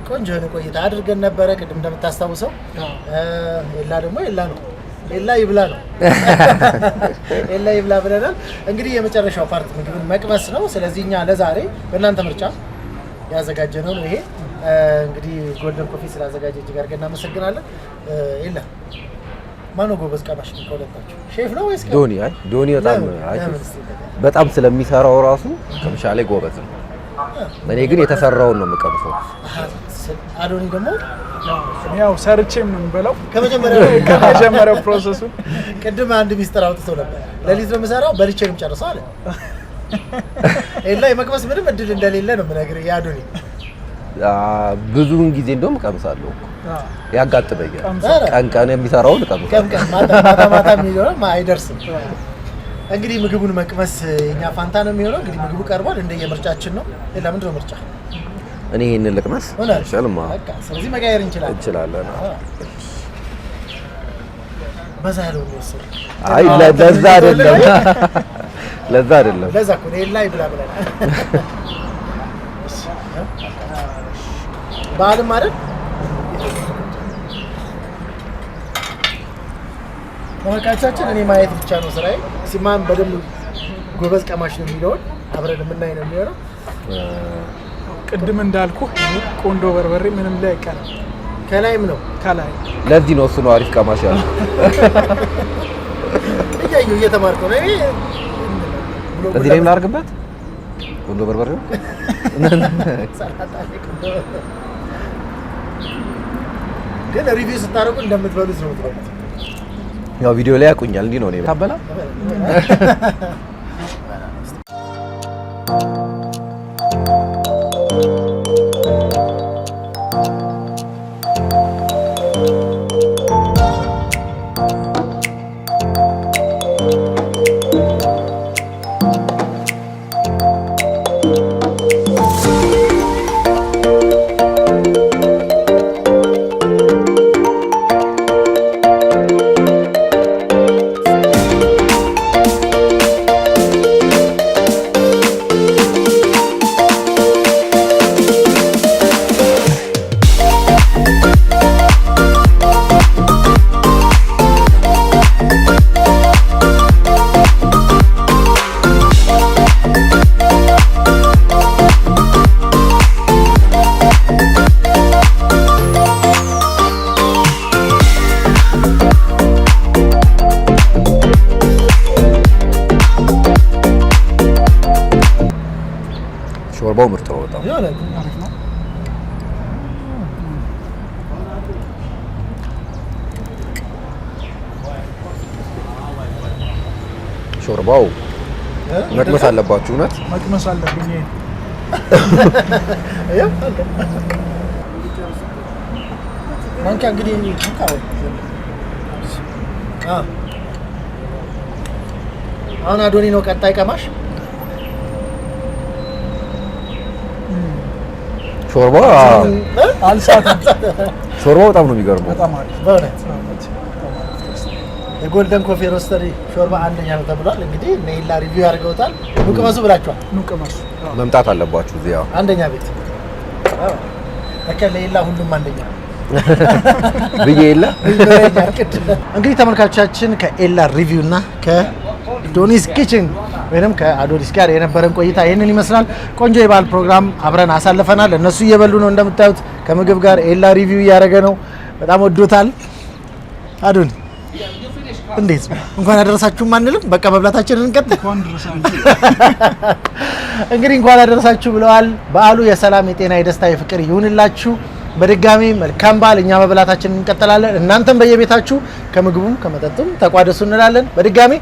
ቆንጆ የሆነ ቆይታ አድርገን ነበረ። ቅድም እንደምታስታውሰው ኤላ ደግሞ ኤላ ነው፣ ኤላ ይብላ ነው፣ ኤላ ይብላ ብለናል። እንግዲህ የመጨረሻው ፓርት ምግብን መቅመስ ነው። ስለዚህ እኛ ለዛሬ በእናንተ ምርጫ ያዘጋጀነው ነው ይሄ። እንግዲህ ጎልደን ኮፊ ስላዘጋጀ እጅግ አድርገን እናመሰግናለን። ኤላ ማነው ጎበዝ ቀማሽ ከሁለታችሁ? ሼፍ ነው ወይስ ዶኒ? ዶኒ በጣም ስለሚሰራው ራሱ ቅምሻ ላይ ጎበዝ ነው። እኔ ግን የተሰራውን ነው የምቀምሰው። አዶኒ ደግሞ ያው ሰርቼም ነው የምበላው ከመጀመሪያው ፕሮሰሱ። ቅድም አንድ ሚስጥር አውጥቶ ነበር። ሌሊት ነው የምሰራው በልቼ ነው የምጨርሰው አለ። ኤላ የመቅመስ ምንም እድል እንደሌለ ነው የምነግርህ የአዶኒ። ብዙውን ጊዜ እንደውም ቀምሳለሁ፣ ያጋጥመኛል። ቀን ቀን የሚሰራውን ቀምሳለሁ፣ ቀን ማታ የሚሆነው አይደርስም። እንግዲህ ምግቡን መቅመስ የኛ ፋንታ ነው የሚሆነው። እንግዲህ ምግቡ ቀርቧል፣ እንደየምርጫችን ነው። ሌላ ምንድን ነው ምርጫ? እኔ ይሄንን ልቅመስ ይችላልማ። በቃ ስለዚህ መቀየር እንችላለን። በዛ ያለው ነው እሱ። አይ ለዛ አይደለም፣ ለዛ አይደለም፣ ለዛ እኮ ነው ኤላ ይብላ ብለናል። በዓልም አይደል? ተመልካቾቻችን እኔ ማየት ብቻ ነው ስራዬ። ሲማን በደንብ ጎበዝ ቀማሽ ነው የሚለውን አብረን የምናይ ነው የሚሆነው። ቅድም እንዳልኩ ቆንጆ በርበሬ ምንም ላይ አይቀርም፣ ከላይም ነው ከላይ። ለዚህ ነው እሱ ነው አሪፍ ቀማሽ ያለው። እያየሁ እየተማርኩ ነው። እዚህ ላይ ምን ላድርግበት? ቆንጆ በርበሬ ነው ግን ሪቪው ስታደርጉ እንደምትበሉት ነው የምትበሉት። ያው ቪዲዮ ላይ ያቁኛል። እንዲህ ነው እኔ ታበላ ሾርባው ምርጥ ነው በጣም። ሾርባው መቅመስ አለባችሁ፣ እውነት መቅመስ አለብኝ። ማንካ እንግዲህ አሁን አዶኒ ነው ቀጣይ ቀማሽ። ሾርባ አልሳትም። ሾርባው በጣም ነው የሚገርመው። በጣም አሪፍ በእውነት የጎልደን ኮፊ ሮስተሪ ሾርባ አንደኛ ነው ተብሏል። እንግዲህ ኔላ ሪቪው አድርገውታል። ኑቅመሱ ብላችኋል። ኑቅመሱ መምጣት አለባችሁ እዚያ አንደኛ ቤት ሌላ ሁሉም አንደኛ ብዬ የለ። እንግዲህ ተመልካቾቻችን ከኤላ ሪቪው እና ከዶኒስ ኪችን ወይንም ከአዶኒስ ጋር የነበረን ቆይታ ይህንን ይመስላል። ቆንጆ የበዓል ፕሮግራም አብረን አሳልፈናል። እነሱ እየበሉ ነው እንደምታዩት፣ ከምግብ ጋር ኤላ ሪቪው እያደረገ ነው። በጣም ወዶታል። አዶኒ እንዴት እንኳን አደረሳችሁ ማንልም፣ በቃ መብላታችንን እንቀጥል። እንግዲህ እንኳን አደረሳችሁ ብለዋል። በዓሉ የሰላም የጤና የደስታ የፍቅር ይሁንላችሁ። በድጋሚ መልካም በዓል። እኛ መብላታችንን እንቀጥላለን። እናንተም በየቤታችሁ ከምግቡም ከመጠጡም ተቋደሱ እንላለን። በድጋሚ